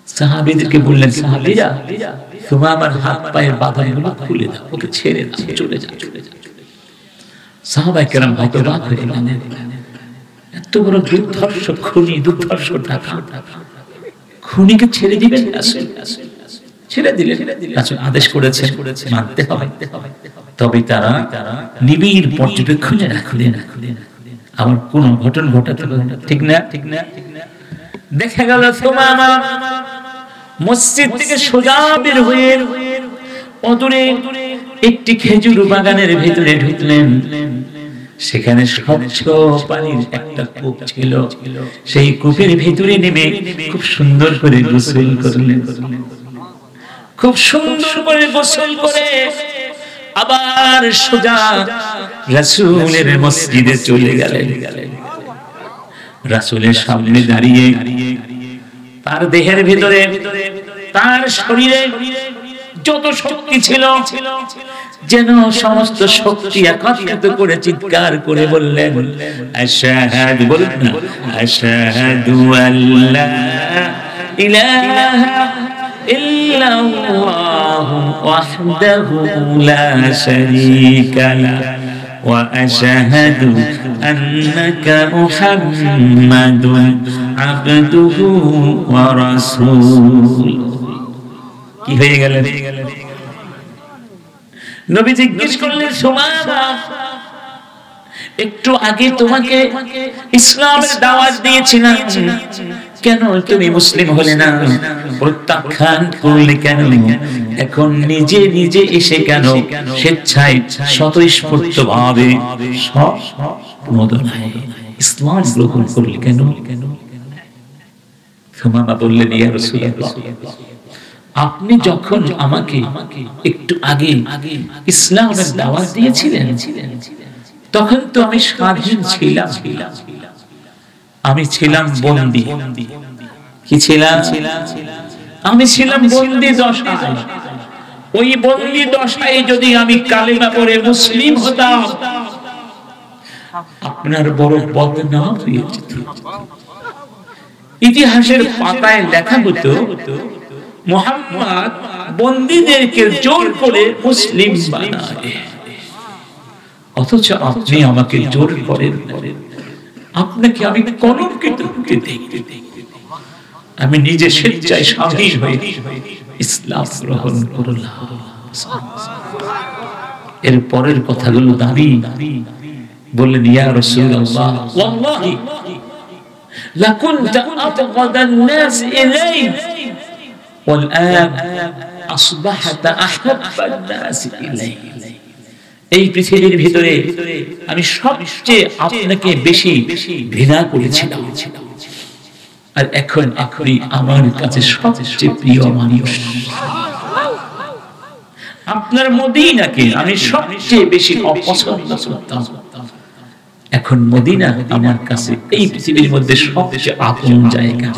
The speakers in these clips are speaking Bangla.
সাহাবীদেরকে বললেন, সাহাবীরা সুমামার হাত পায়ের বাঁধনগুলো খুলে দাও, ওকে ছেড়ে দাও, চলে যাও। সাহাবায়ে কেরাম হতবাক হয়ে গেলেন, এত বড় দুর্ধর্ষ খুনি, দুর্ধর্ষ টাকা, খুনিকে ছেড়ে দিবেন? ছেড়ে দিলেন। রাসূল আদেশ করেছেন, মানতে হবে। তবে তারা নিবিড় পর্যবেক্ষণে রাখলেন, আমার কোন ঘটনা ঘটাতে পারে না, ঠিক না? দেখা গেল সুমামা মসজিদ থেকে সোজা বের হয়ে অদূরে একটি খেজুর বাগানের ভিতরে ঢুকলেন। সেখানে স্বচ্ছ পানির একটা কূপ ছিল। সেই কূপের ভিতরে নেমে খুব সুন্দর করে গোসল করলেন। খুব সুন্দর করে গোসল করে আবার সোজা রাসূলের মসজিদে চলে গেলেন। রাসূলের সামনে দাঁড়িয়ে তার দেহের ভিতরে, তার শরীরে যত শক্তি ছিল যেন সমস্ত শক্তি একত্রিত করে চিৎকার করে বললেন, আশহাদু, বলুন না, আশহাদু আল্লা ইলাহা ইল্লাল্লাহু ওয়াহদাহু লা শারীকা লাহু ওয়া আশহাদু আন্নাকা মুহাম্মাদুন আবদুহু ওয়া রাসূলুহু। কি হয়ে গেল? নবী জিজ্ঞেস করলেন, সুমামা, একটু আগে তোমাকে ইসলামের দাওয়াত দিয়েছিলাম, কেন তুমি মুসলিম হলে না? প্রত্যাখ্যান করলে কেন? এখন নিজে নিজে এসে কেন স্বেচ্ছায় স্বতঃস্ফূর্তভাবে ইসলাম গ্রহণ করলে কেন? সুমামা বললেন, ইয়া রাসূলুল্লাহ, আপনি যখন আমাকে একটু আগে ইসলামের দাওয়াত দিয়েছিলেন, তখন তো আমি স্বাধীন ছিলাম, আমি ছিলাম বন্দী। কি ছিলাম? আমি ছিলাম বন্দী দশায়। ওই বন্দী দশায় যদি আমি কালিমা পড়ে মুসলিম হতাম, আপনার বড় বদনাম হয়ে যেত। ইতিহাসের পাতায় লেখা হতো, মুহাম্মদ বন্দীদেরকে জোর করে মুসলিম বানায়, অথচ আপনি আমাকে জোর করেন। আপনাকে আমি কলঙ্কিত হতে দেখতে, আমি নিজে স্বেচ্ছায় স্বাধীন হয়ে ইসলাম গ্রহণ করলাম। এর পরের কথাগুলো দাবি বললেন, ইয়া রাসূলুল্লাহ, ওয়াল্লাহি লাকুনতা আবগাদান নাস ইলাই ওয়াল আন আসবাহতা আহাব্বান নাস ইলাই। এই পৃথিবীর ভিতরে আমি সবচেয়ে আপনাকে বেশি ঘৃণা করেছিলাম, আর এখন আপনি আমার কাছে সবচেয়ে প্রিয় মানুষ। আপনার মদিনাকে আমি সবচেয়ে বেশি অপছন্দ করতাম, এখন মদিনা আমার কাছে এই পৃথিবীর মধ্যে সবচেয়ে আপন জায়গা।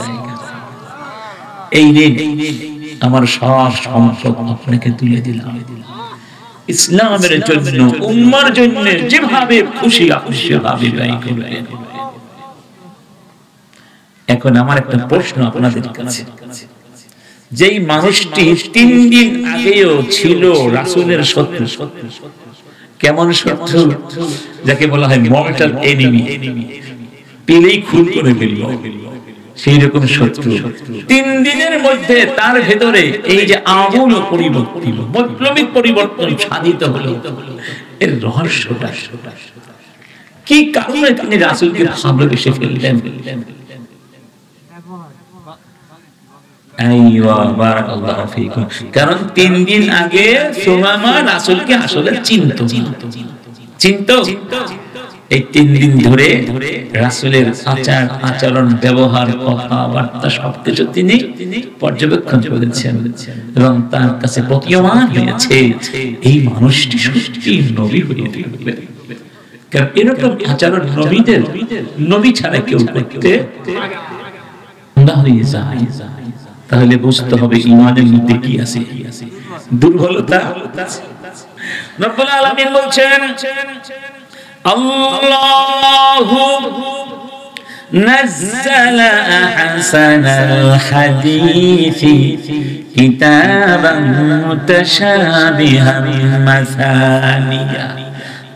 এই রে আমার সব সম্পদ আপনাকে তুলে দিলাম, ইসলামের জন্য, উম্মার জন্য যেভাবে খুশি আপনি সেভাবে ব্যয় করবেন। এখন আমার একটা প্রশ্ন আপনাদের কাছে, যেই মানুষটি 3 দিন আগেও ছিল রাসূলের শত্রু, কেমন শত্রু? যাকে বলা হয় মর্টাল এনিমি, পেলেই খুন করে ফেলল, সেই রকম শত্রু 3 দিনের মধ্যে তার ভেতরে এই যে আমূল পরিবর্তন, বৈপ্লবিক পরিবর্তন সাধিত হলো। এর রহস্যটা কি? কারণে তিনি রাসূলকে ভালোবেসে ফেললেন? আইওয়া, বারাকাল্লাহু ফীকুম। কারণ 3 দিন আগে সুমামা রাসূলকে আসলে চিনতো। এই 3 দিন ধরে রাসূলের আচার আচরণ, ব্যবহার, কথাবার্তা সবকিছু তিনি পর্যবেক্ষণ করেছেন এবং তার কাছে প্রতীয়মান হয়েছে এই মানুষটি সত্যি নবী হয়ে উঠবে। কারণ এরকম আচরণ নবীদের, নবী ছাড়া কেউ করতে না হয়ে যায়। তাহলে বুঝতে হবে ঈমানের মধ্যে কি আছে, দুর্বলতা। রব্বুল আলামিন বলছেন, আল্লাহু নাযালা আহসানাল হাদিসি কিতাবান মুতাশাবিহান মাসানিয়া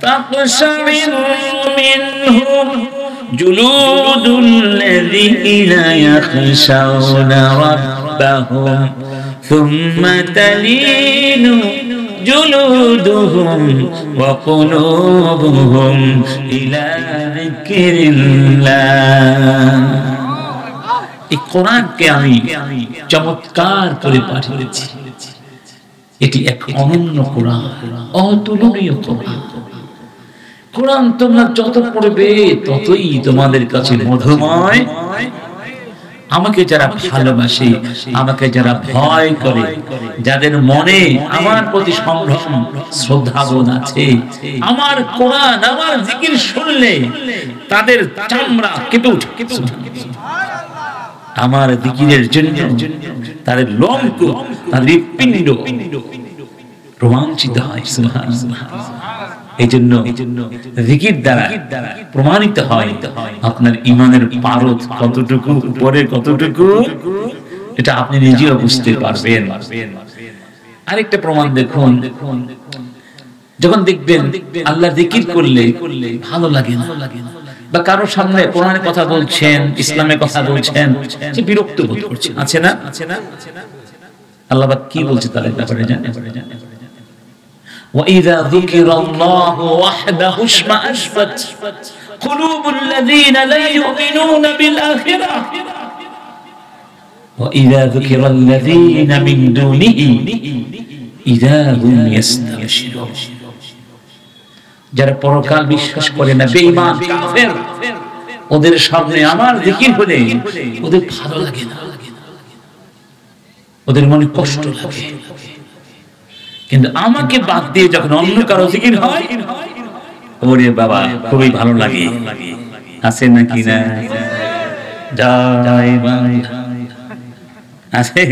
তাকশাবিরু মিনহু জুলুদুল্লাযীনা ইয়াখশাউনা রাব্বাহুম সুম্মা তালিনু জুলুদুহুম ওয়া কুলুবুহুম ইলা যিকরিল্লাহ। এই কোরআনকে আমি চমৎকার করে পাঠিয়েছি। এটি এক অনন্য কোরআন, অতুলনীয় কোরআন। কোরআন তোমরা যত পড়বে ততই তোমাদের কাছে মধুময়। আমাকে যারা ভালোবাসে, আমাকে যারা ভয় করে, যাদের মনে আমার প্রতি সম্ভ্রম শ্রদ্ধাবোধ আছে, আমার কোরআন আমার জিকির শুনলে তাদের চামড়া কেঁপে ওঠে। আমার জিকিরের জন্য তাদের লোমকূপ, তাদের পিণ্ড রোমাঞ্চিত হয়। সুবহানাল্লাহ। এই জন্য জিকির দ্বারা প্রমাণিত হয় আপনার ঈমানের পারদ কতটুকু, উপরে কতটুকু, এটা আপনি নিজেও বুঝতে পারবেন। আরেকটা প্রমাণ দেখুন, যখন দেখবেন আল্লাহর জিকির করলে ভালো লাগে না, বা কারো সামনে কোরআনের কথা বলছেন, ইসলামের কথা বলছেন, সে বিরক্ত বোধ করছে, আছে না? আল্লাহ কি বলছে তার ব্যাপারে জানেন? وَإِذَا ذُكِرَ اللَّهُ وَحْدَهُ اشْمَأَزَّتْ قُلُوبُ الَّذِينَ لَا يُؤْمِنُونَ بِالْآخِرَةِ وَإِذَا ذُكِرَ الَّذِينَ مِن دُونِهِ إِذَا هُمْ يَسْتَبْشِرُونَ। যারা পরকাল বিশ্বাস করে না, বেঈমান কাফের, ওদের সামনে আমার জিকির হলে ওদের ভালো লাগে না, ওদের মনে কষ্ট লাগে। কিন্তু আমাকে বাদ দিয়ে যখন অন্য কারো জিকির হয়, ওরে বাবা খুবই ভালো লাগে। আছে নাকি না? জয় বাংলা আছে।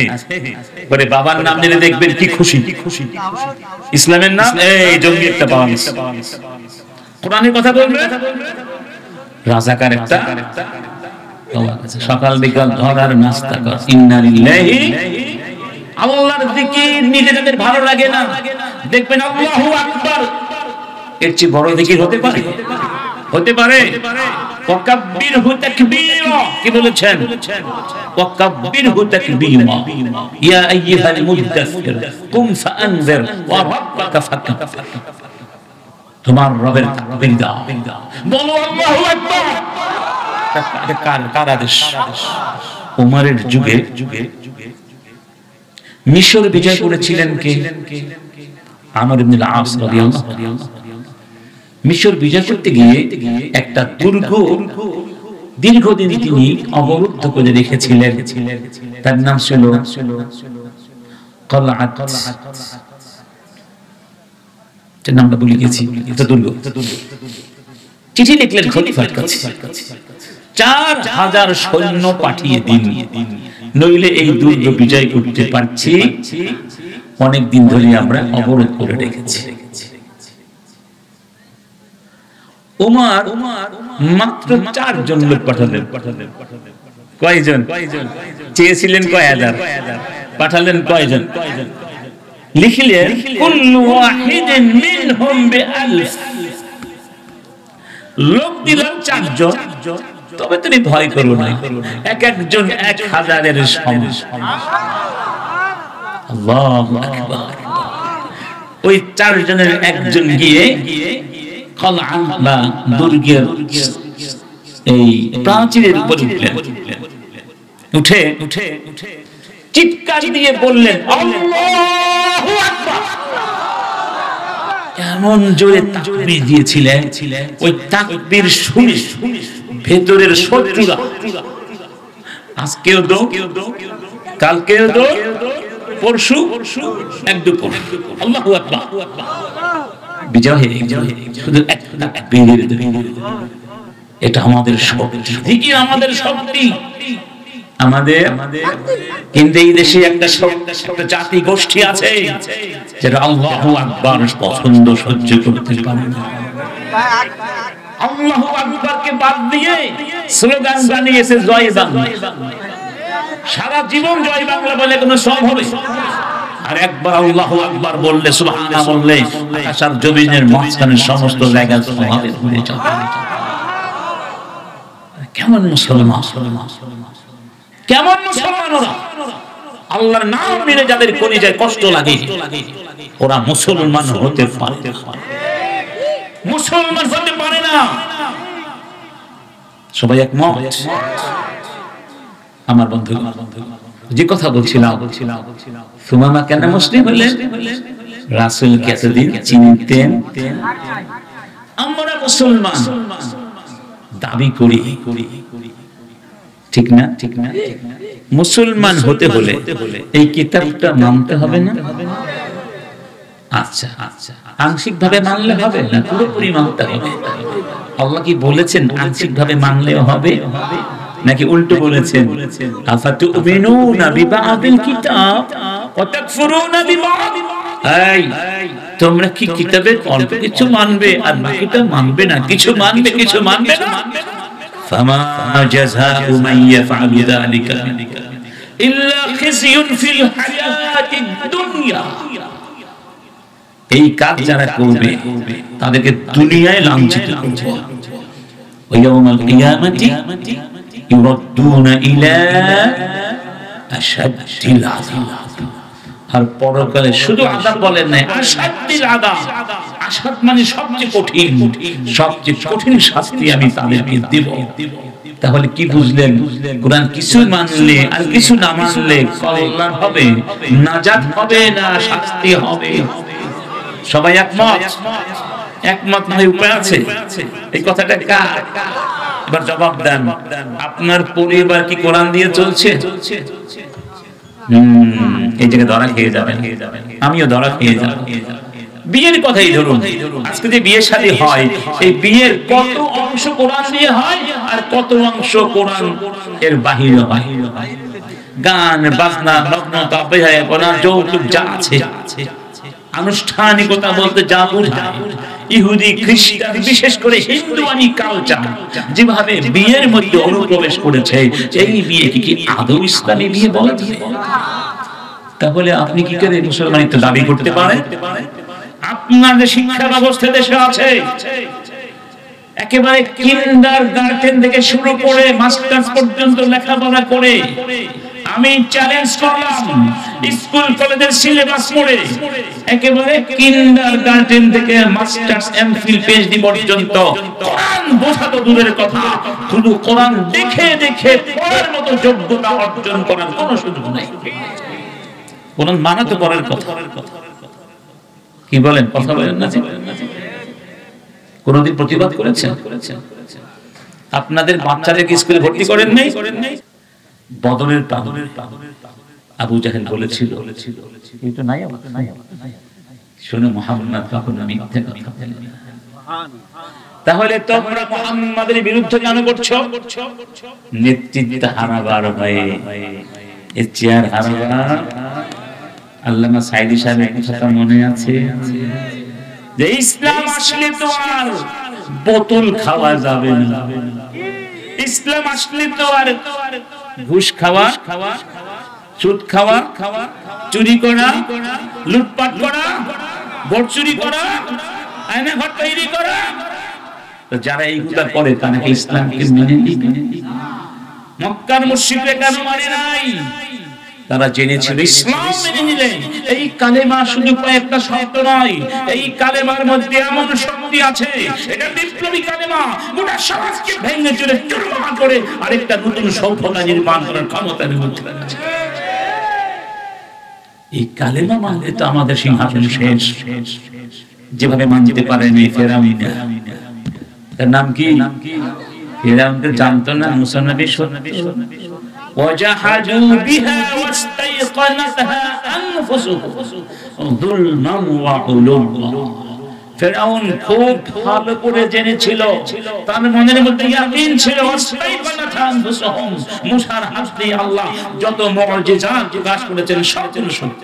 ওরে বাবার নাম নিলে দেখবেন কি খুশি, ইসলামের নাম এই জঙ্গি একটা পাওয়া গেছে, কোরআনের কথা বলবে রাজাকার একটা পাওয়া গেছে, সকাল বিকাল ধর আর নাস্তা কর। ইন্না লিল্লাহি, আল্লাহর জিকির নিজেদের ভালো লাগে না, দেখবেন আল্লাহু আকবার এর চেয়ে বড় জিকির হতে পারে? হতে পারে? ওয়াকাব্বিরহু তাকবীরা, কি বলেছেন? ওয়াকাব্বিরহু তাকবীরা। ইয়া আইয়ুহাল মুদাসসির কুম ফাআনজির ওয়া রাব্বাকা ফাকাব্বির। তোমার রবের তাকবীর দাও, বলো আল্লাহু আকবার। কার আদেশ? ওমরের যুগে মিশর বিজয় করেছিলেন কে? আমর ইবনে আল-আস রাদিয়াল্লাহু আনহু। মিশর বিজয় করতে গিয়ে একটা দুর্গ দীর্ঘদিন তিনি অবরুদ্ধ করে রেখেছিলেন, তার নাম ছিল কলআত। তার নামটা ভুলে গেছি, এটা দুর্গ। চিঠি লিখলেন খলিফার কাছে, 4000 সৈন্য পাঠিয়ে দিন, নইলে এই দুর্গ বিজয় করতে পারছি, অনেক দিন ধরে আমরা অবরোধ করে রেখেছি। ওমর মাত্র 4 জন লোক পাঠালেন। কয়জন? চেয়েছিলেন কয় হাজার, পাঠালেন কয়জন? লিখলেন কুল্লু ওয়াহিদিন মিনহুম বিআলফ। লোক দিলেন 4 জন, তবে তুমি ভয় করো না, এক একজন 1000-এর সমান। আল্লাহু আকবার। ওই 4 জনের একজন গিয়ে কলআ বা দুর্গের এই প্রাচীরের উপর উঠলেন, উঠে চিৎকার দিয়ে বললেন আল্লাহু আকবার। এমন জোরে তাকবীর দিয়েছিলেন, ওই তাকবীর শুনে ভেতরের শত্রুরা আজকেও দো, কালকেও দো, পরশু এক দুপুর আল্লাহু আকবার বিজয় হয়ে শুধু এক তাকবীরের। এটা আমাদের শক্তি, ঠিকই আমাদের শক্তি, আমাদের। কিন্তু এই দেশে একটা জাতি গোষ্ঠী আছে যারা আল্লাহু আকবার পছন্দ সহ্য করতে পারে না। আল্লাহু আকবারকে বাদ দিয়ে স্লোগান বানিয়েছে জয় বাংলা। সারা জীবন জয় বাংলা বলে কোনো সব হবে? আর একবার আল্লাহু আকবার বললে, সুবহানাল্লাহ বললে, আকাশ আর জমিনের মাঝখানে সমস্ত জায়গা সমাবেত হয়ে যাবে। কেমন মুসলমান, কেমন মুসলমান ওরা! আল্লাহর নাম নিলে যাদের কলিজায় কষ্ট লাগে ওরা মুসলমান হতে পারে, মুসলমান হতে পারে না। সবাই একমত? আমার বন্ধু যে কথা বলছিলাম, সুমামা কেন মুসলিম হলেন? রাসূলকে এতদিন চিনতেন। আমরা মুসলমান দাবি করি, ঠিক না? ঠিক না? মুসলমান হতে হলে এই কিতাবটা মানতে হবে না? আচ্ছা আচ্ছা, আংশিক ভাবে মানলে হবে না পুরোপুরি মানতে হবে? আল্লাহ কি বলেছেন আংশিক ভাবে মানলেও হবে, নাকি উল্টো বলেছেন আফাতুমিনুনা বিবাদিল কিতাব ওয়া তাকফুরুনা বিবাদ? এই তোমরা কি কিতাবের অল্প কিছু মানবে আর বাকিটা মানবে না? কিছু মানবে কিছু মানবে না? ফামা জাযাউ মান ইয়াফআলু যালিকা ইল্লা খিজয়ুন ফিল হায়াতিদ দুনিয়া। এই কাজ যারা করবে তাদেরকে দুনিয়ায় লাঞ্ছিত করবে। ওয়া ইয়াউমাল কিয়ামাতি ইউরাদ্দুনা ইলা আশাদ্দিল আযাব। আর পরকালে শুধু আযাব বলেন না, আশাদ্দিল আযাব। আশাদ মানে সবচেয়ে কঠিন, সবচেয়ে কঠিন শাস্তি আমি তাদেরকে দেব। তাহলে কি বুঝলেন? কোরআন কিছু মানলে আর কিছু না মানলে কল্যাণ হবে, নাজাত হবে না শাস্তি হবে। সবাই একমত? একমত না হয়ে উপায় আছে? এই কথাটা কার? এবার জবাব দেন। আপনার পরিবার কি কোরআন দিয়ে চলছে? এই জায়গায় ধরা খেয়ে যাবেন, আমিও ধরা খেয়ে যাব। বিয়ের কথাই ধরুন, আজকে যে বিয়ে শাদী হয়, এই বিয়ের কত অংশ কোরআন দিয়ে হয় আর কত অংশ কোরআন এর বাহিরে হয়? গান বাজনা নগ্নতা বেহায়াপনা যৌতুক যা আছে, আনুষ্ঠানিকতা বলতে যা বোঝায়, ইহুদি খ্রিস্টান বিশেষ করে হিন্দুয়ানি কালচার যেভাবে বিয়ের মধ্যে অনুপ্রবেশ করেছে, এই বিয়ে কি আদৌ ইসলামী বিয়ে বলা যায়? তাহলে আপনি কি করে মুসলমানিত্ব দাবি করতে পারেন? আপনার যে শিক্ষা ব্যবস্থা দেশে আছে, একেবারে কিন্ডারগার্টেন থেকে শুরু করে মাস্টার্স পর্যন্ত লেখাপড়া করে, আমি চ্যালেঞ্জ করলাম স্কুল কলেজের সিলেবাস পড়ে একেবারে কিন্ডারগার্টেন থেকে মাস্টার্স এমফিল পিএইচডি পর্যন্ত কোরআন বোঝা তো দূরের কথা, শুধু কোরআন দেখে দেখে পড়ার মতো যোগ্যতা অর্জন করার কোনো সুযোগ নাই। কোরআন মানা তো পড়ার কথা। কি বলেন? কথা বলেন না? কোনদিন প্রতিবাদ করেছেন? আপনাদের বাচ্চাদেরকে স্কুলে ভর্তি করেন নাই? বদরের আবু জাহেল বলেছিল, এটা নাই শুনে মুহাম্মদ কখনো মিথ্যা কথা বলেন না। তাহলে তোমরা মুহাম্মাদের বিরুদ্ধে কেন করছো? নেতৃত্ব হারাবার ভয়ে, চেয়ার হারাবার। আল্লামা সাইদি সাহেবের কথা মনে আছে যে ইসলাম আসলে তো আর বোতল খাওয়া যাবে না, ইসলাম আসলে তো আর ঘুষ খাওয়া, সুদ খাওয়া, চুরি করা, লুটপাট করা, ভোট চুরি করা, আয়না ঘর তৈরি করা, যারা এইগুলা করে তারা কি ইসলামকে মেনে নিবে? মক্কার মুশরিকরা কেন মানে নাই? তারা জেনেছিল ইসলাম মেনে নিলে এই কালেমা শুধু কয়েকটা শব্দ নয়, এই কালেমার মধ্যে এমন শক্তি আছে, এটা বিপ্লবী কালেমা, গোটা সমাজকে ভেঙে চুরে চুরমার করে আরেকটা নতুন সভ্যতা নির্মাণ করার ক্ষমতা মধ্যে আছে। এই কালেমা মানলে তো আমাদের সিংহাসন শেষ। যেভাবে মানতে পারেনি ফেরাউন, তার নাম কি? ফেরাউনকে জানতো না মুসা নবী সত্য। وجحدوا بها واستيقنتها أنفسهم ظلما وعلوا। ফেরাউন খুব ভালো করে জেনেছিল, তার মনের মধ্যে ইয়াকিন ছিল, ওয়াস্তাইকানাতহা আনফুসুহুম, মুসার হাত দিয়ে আল্লাহ যত মুআজিজা প্রকাশ করেছেন সব সত্য।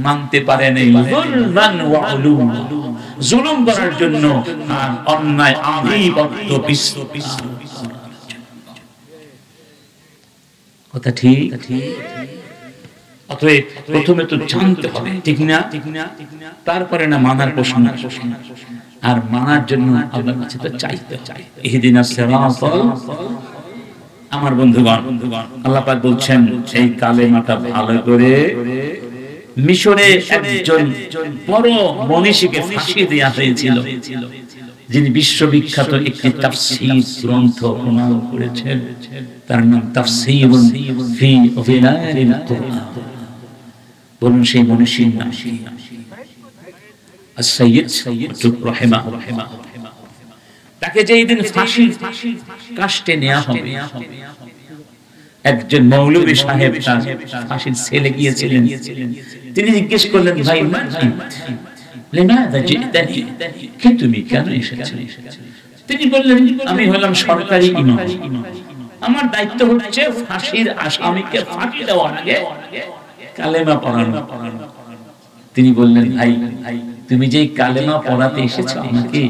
মানতে পারে নাই, জুলুম করার জন্য আর অন্যায় আধিপত্য বিস্তার। কথা ঠিক? অতএব প্রথমে তো জানতে হবে, ঠিক না? তারপরে না মানার প্রশ্ন। আর মানার জন্য আল্লাহর কাছে তো চাইতে চাই। ইহদিনাস সিরাতাল, আমার বন্ধুগণ, আল্লাহ পাক বলছেন এই কালেমাটা ভালো করে। মিশরে একজন বড় মনীষীকে ফাঁসি দেয়া হয়েছিল, যিনি বিশ্ববিখ্যাত একটি তাফসীর গ্রন্থ প্রণয়ন করেছেন, তার নাম তাফসীরুন ফি যিলালিল কুরআন। বলুন সেই মনীষীর নাম কি? আস-সাইয়্যিদ কুতুব রাহিমাহুল্লাহ। তাকে যেই দিন ফাঁসির কাস্টে নেওয়া হবে, একজন মৌলভী সাহেব তার ফাঁসির সেলে গিয়েছিলেন। তিনি জিজ্ঞেস করলেন, ভাই লিমাযা জি'তানি, কে তুমি, কেন এসেছো? তিনি বললেন, আমি হলাম সরকারি ইমাম, আমার দায়িত্ব হচ্ছে ফাঁসির আসামিকে ফাঁসি দেওয়ার আগে কালেমা পড়ানো। তিনি বললেন, ভাই তুমি যেই কালেমা পড়াতে এসেছো আমাকে,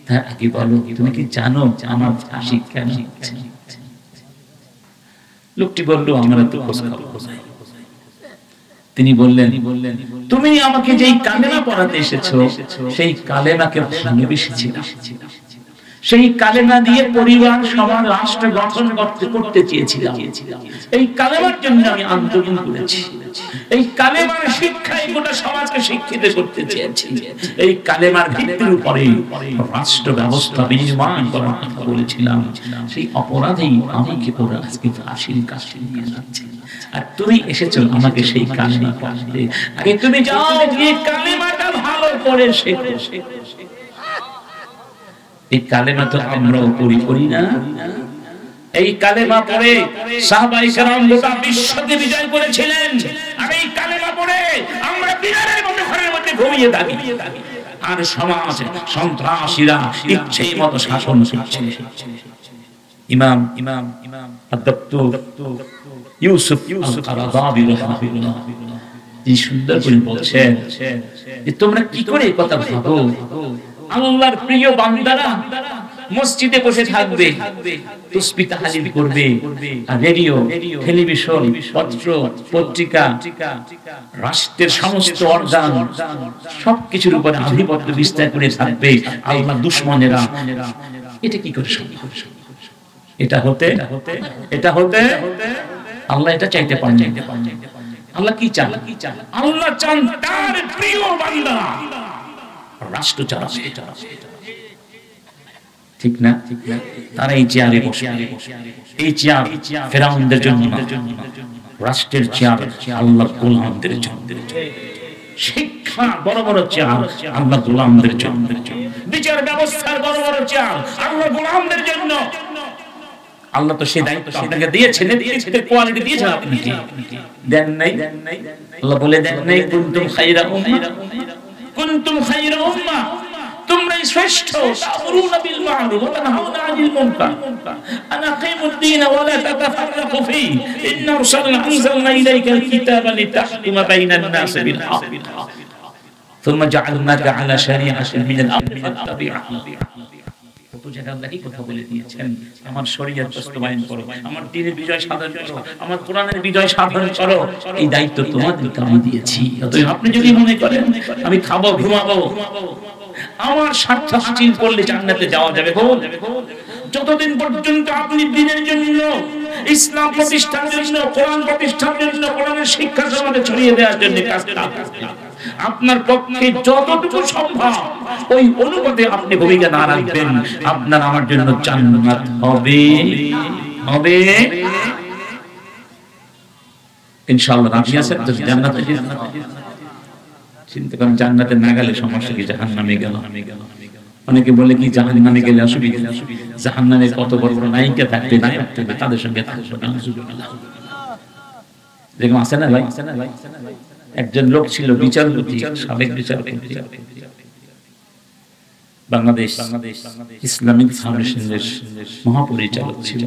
তার আগে বলো তুমি কি জানো আমার ফাঁসি কেন হচ্ছে? লোকটি বলল, আমরা তো খোঁজ খবর নাই। তিনি বললেন, তুমি আমাকে যেই কালেমা পড়াতে এসেছো সেই কালেমাকে ভালোবেসেছিলাম, সেই কালেমা দিয়ে পরিবার, সমাজ, রাষ্ট্র গঠন করতে চেয়েছিলাম। এই কালেমার জন্য আমি আন্দোলন করেছি। এই কালেমার শিক্ষায় গোটা সমাজকে শিক্ষিত করতে চেয়েছি। এই কালেমার ভিত্তির উপরে রাষ্ট্র ব্যবস্থা বিনির্মাণ করার কথা বলেছিলাম। সেই অপরাধেই আমাকে ওরা আজকে ফাঁসির কাছে নিয়ে যাচ্ছে। আর তুমি এসেছো আমাকে সেই কালেমা পড়াতে। আগে তুমি যাও গিয়ে কালেমাটা ভালো করে শেখো। এই কালেমা তো আমরাও করি না? এই কালেমা পড়ে সাহাবায়ে কেরাম গোটা বিশ্বকে বিজয় করেছিলেন। আর এই কালেমা পড়ে আমরা বিড়ালের মতো ঘরের মধ্যে ঘুমিয়ে থাকি, আর সমাজ সন্ত্রাসীরা ইচ্ছে মতো শাসন করছে। ইমাম আদ-দক্তর ইউসুফ আল-কারাদাবি রাহিমাহুল্লাহ কি সুন্দর করে বলছেন যে তোমরা কি করে এই কথা ভাবো, আল্লাহর প্রিয় বান্দারা মসজিদে বসে থাকবে, তাসবিহ তাহলিল করবে, আর রেডিও, টেলিভিশন, পত্র পত্রিকা, রাষ্ট্রের সমস্ত অর্গান সবকিছুর উপরে আধিপত্য বিস্তার করে থাকবে আল্লাহর দুশমনেরা। এটা কি করে সম্ভব? এটা হতে আল্লাহ এটা চাইতে পারেন। আল্লাহ কি চান? আল্লাহ চান তার প্রিয় বান্দা রাষ্ট্র চালাবে, ঠিক না? তারা এই চেয়ারে বসে, এই চেয়ার ফেরাউনদের জন্য না, রাষ্ট্রের চেয়ার আল্লাহর গোলামদের জন্য। শিক্ষা বড় বড় চেয়ার আল্লাহর গোলামদের জন্য, বিচার ব্যবস্থার বড় বড় চেয়ার আল্লাহর গোলামদের জন্য। আল্লাহ তো সেই দায়িত্ব আপনাকে দিয়েছেন, নেতৃত্বের কোয়ালিটি দিয়েছেন, আপনি কি দেন নাই? আল্লাহ বলে দেন নাই কুনতুম খায়রা উম্মাহ, কুনতুম খায়রা উম্মাহ, তোমরাই শ্রেষ্ঠ, তা'মুরুনা বিল মা'রুফ ওয়া তানহাউনা আনিল মুনকার, আনা আকিমুদ দীন ওয়া লা তাতাফাররাকু ফীহি, ইন্না আনজালনা ইলাইকাল কিতাবা লিতাহকুমা বাইনান নাসি বিল হক, সুম্মা জা'আলনাকা আলা শারি'আতিন মিনাল আমরি ফাত্তাবি'হা। কত জায়গায় আল্লাহ এই কথা বলে দিয়েছেন, আমার শরীয়ত বাস্তবায়ন করো, আমার দ্বীনের বিজয় সাধন করো, আমার কোরআনের বিজয় সাধন করো। এই দায়িত্ব তোমাদেরকে আমি দিয়েছি। অতএব আপনি যদি মনে করেন আমি খাবো ঘুমাবো, আমার স্বার্থ হাসিল করলে জান্নাতে যাওয়া যাবে, যতদিন পর্যন্ত আপনি দ্বীনের জন্য, ইসলাম প্রতিষ্ঠার জন্য, কোরআন প্রতিষ্ঠার জন্য, কোরআনের শিক্ষা সমাজে ছড়িয়ে দেওয়ার জন্য কাজ করছেন, আপনার পক্ষে যতটুকু সম্ভব ওই অনুপাতে আপনি ভূমিকা না রাখবেন, আপনার আমার জন্য জান্নাত হবে ইনশাআল্লাহ। রাজি আছেন তো জান্নাতে? চিন্তা করেন, জান্নাতে না গেলে সমস্যা কি? জাহান্নামে গেল। অনেকে বলে কি জাহান্নামে গেলে অসুবিধা? জাহান্নামে কত বড় বড় নায়িকা থাকবে, নায়ক থাকবে, তাদের সঙ্গে যেরকম আছে না ভাই। একজন লোক ছিল বিচারপতি, সাবেক বিচারপতি, বাংলাদেশ ইসলামিক ফাউন্ডেশনের মহাপরিচালক ছিল।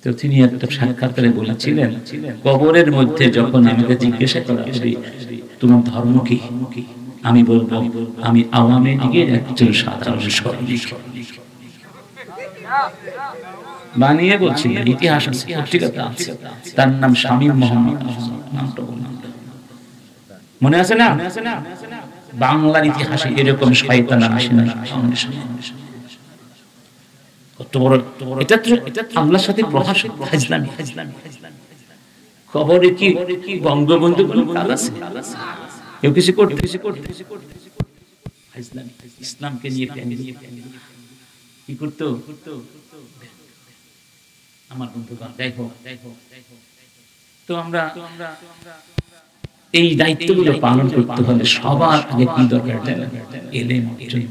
তো তিনি একটা সাক্ষাৎকারে বলেছিলেন, কবরের মধ্যে যখন আমাকে জিজ্ঞাসা করা হবে তোমার ধর্ম কি, আমি বলবো আমি আওয়ামী লীগের একজন সাধারণ সৈনিক। বানিয়ে বলছি না, ইতিহাস আছে, পত্রিকাতে আছে। তার নাম শামীম মোহাম্মদ, নামটা বললাম, মনে আছে না? বাংলার ইতিহাসে এরকম শয়তান আসে না। কত বড় এটা, আল্লাহর সাথে প্রহাসন, ফাজলামি। খবরে কি বঙ্গবন্ধু কোনো কাজ আছে? কেউ কিছু করতে ফাজলামি, ইসলামকে নিয়ে কি করতো আমার বন্ধুগণ। যাই হোক, তো আমরা এই দায়িত্বগুলো পালন করতে হলে সবার আগে কি দরকার জানেন? এলেম অর্জন।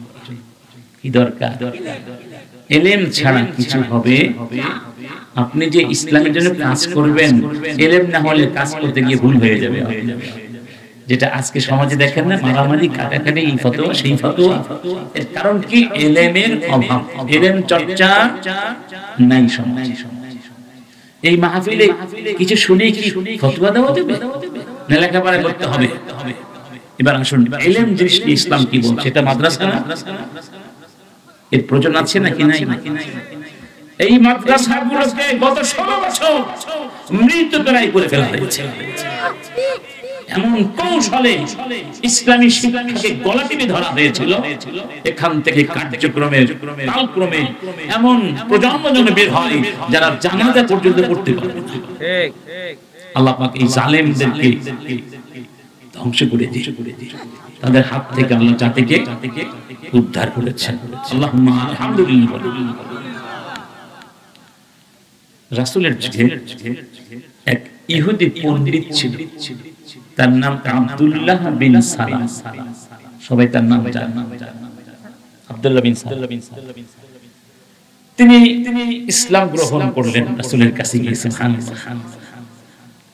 কি দরকার? এলেম ছাড়া কিছু হবে? আপনি যে ইসলামের জন্য কাজ করবেন, এলেম না হলে কাজ করতে গিয়ে ভুল হয়ে যাবে। যেটা আজকে সমাজে দেখেন না, মারামারি, কাটাকাটি, এই ফতোয়া সেই ফতোয়া। এর কারণ কি? এলেমের অভাব, এলেম চর্চা নাই সমাজে। এই মাহফিলে কিছু শুনে কি ফতোয়া দেওয়া যাবে? না লেখাপড়া করতে হবে? এবার আসুন, এলেম জিনিস কি, ইসলাম কি বলছে, এটা মাদ্রাসা না? এর প্রয়োজন আছে নাকি নাই? এই মাদ্রাসাগুলোকে গত 16 বছর মৃতপ্রায় করে ফেলা হয়েছে। এমন কৌশলে ইসলামী শিক্ষাকে গলা টিপে ধরা হয়েছিল, এখান থেকে কার্যক্রমের কালক্রমে এমন প্রজন্ম যেন বের হয় যারা জানাজা পর্যন্ত পড়তে পারে না। আল্লাহ পাক এই জালেমদেরকে ধ্বংস করে দিয়ে তাদের হাত থেকে আল্লাহ জাতিকে উদ্ধার করেছেন। আল্লাহুম্মা আলহামদুলিল্লাহ। রাসূলের যুগে এক ইহুদি পণ্ডিত ছিল, তার নাম আব্দুল্লাহ বিন সালাম। সবাই তার নাম জানেন, আব্দুল্লাহ বিন সালাম। তিনি ইসলাম গ্রহণ করলেন, রাসূলের কাছে গিয়ে সুবহানাল্লাহ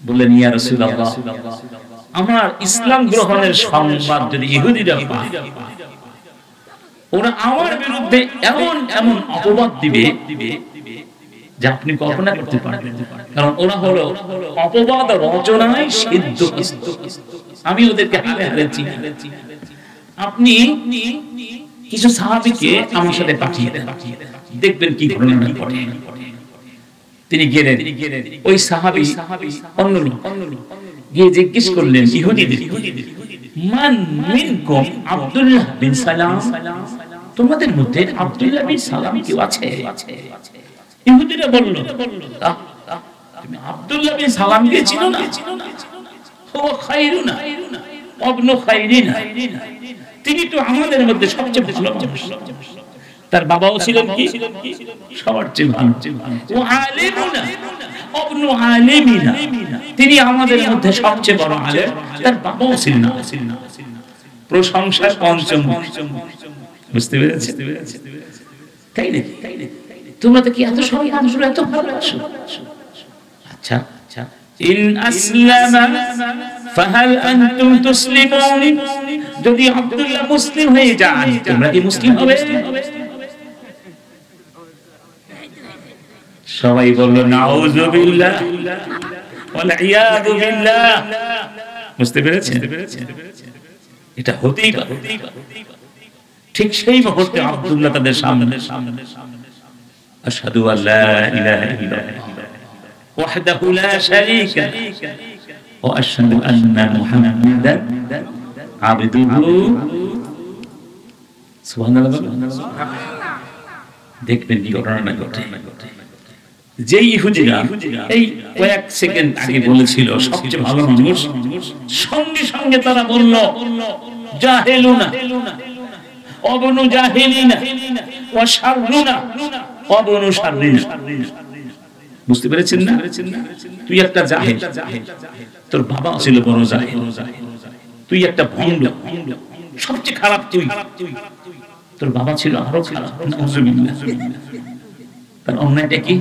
বললেন, ইয়া রাসূলুল্লাহ, আমার ইসলাম গ্রহণের সংবাদ যদি ইহুদিরা পায়, ওরা আমার বিরুদ্ধে এমন এমন অপবাদ দিবে যে আপনি কল্পনা করতে পারবেন। কারণ ওরা হলো অপবাদ রচনায় সিদ্ধ। আমি ওদেরকে হারে হারে চিনি। আপনি কিছু সাহাবীকে আমার সাথে পাঠিয়ে দেন, দেখবেন কি ঘটনা ঘটে। তিনি গেলেন, ওই সাহাবী অন্য লোক গিয়ে জিজ্ঞেস করলেন ইহুদিদের, মান মিনকুম আব্দুল্লাহ বিন সালাম, তোমাদের মধ্যে আব্দুল্লাহ বিন সালাম কেউ আছে? ইহুদিরা বলল, তুমি আব্দুল্লাহ বিন সালামকে চিনো না? হুয়া খায়রুনা ইবনু খায়রিনা, তিনি তো আমাদের মধ্যে সবচেয়ে ভালো মানুষ। তার বাবাও ছিলেন কি সবার চেয়ে ভালো। ওয়া আলিমুনা ইবনু আলিমিনা, তিনি আমাদের মধ্যে সবচেয়ে বড় আলেম, তার বাবাও ছিলেন। প্রশংসার পঞ্চম। বুঝতে পেরেছেন? তাই নাকি? তোমরা তো কি এত সবাই মানুষরা এত ভালোবাসো? আচ্ছা, ইন আসলামা ফাহাল আনতুম তুসলিমুন, যদি আব্দুল্লাহ মুসলিম হয়ে যান, তোমরা কি মুসলিম হবে? সবাই বলল নাউযু বিল্লাহ ওয়াল ইয়াযু বিল্লাহ। বুঝতে পেরেছেন? এটা হতেই পারে। ঠিক সেই মুহূর্তে আব্দুল্লাহ তাদের সামনে আশহাদু আল্লা ইলাহা ইল্লাল্লাহ ওয়াহদাহু লা শারীকা লাহু ওয়া আশহাদু আন্না মুহাম্মাদান আবদুহু। সুবহানাল্লাহ। দেখবেন কি ঘটনা ঘটে। যেই ইহুদিরা এই কয়েক সেকেন্ড আগে বলেছিল সবচেয়ে ভালো মানুষ, সঙ্গে সঙ্গে তারা বলল জাহেলুনা অবনু জাহেলিনা ওয়া শাররুনা অবনু শাররিনা। বুঝতে পেরেছেন না? তুই একটা জাহেল, তোর বাবা ছিল বড় জাহেল, তুই একটা ভণ্ড, সবচেয়ে খারাপ তুই, তোর বাবা ছিল আরো খারাপ। নাউযুবিল্লাহ। তার অন্যায়টা কি?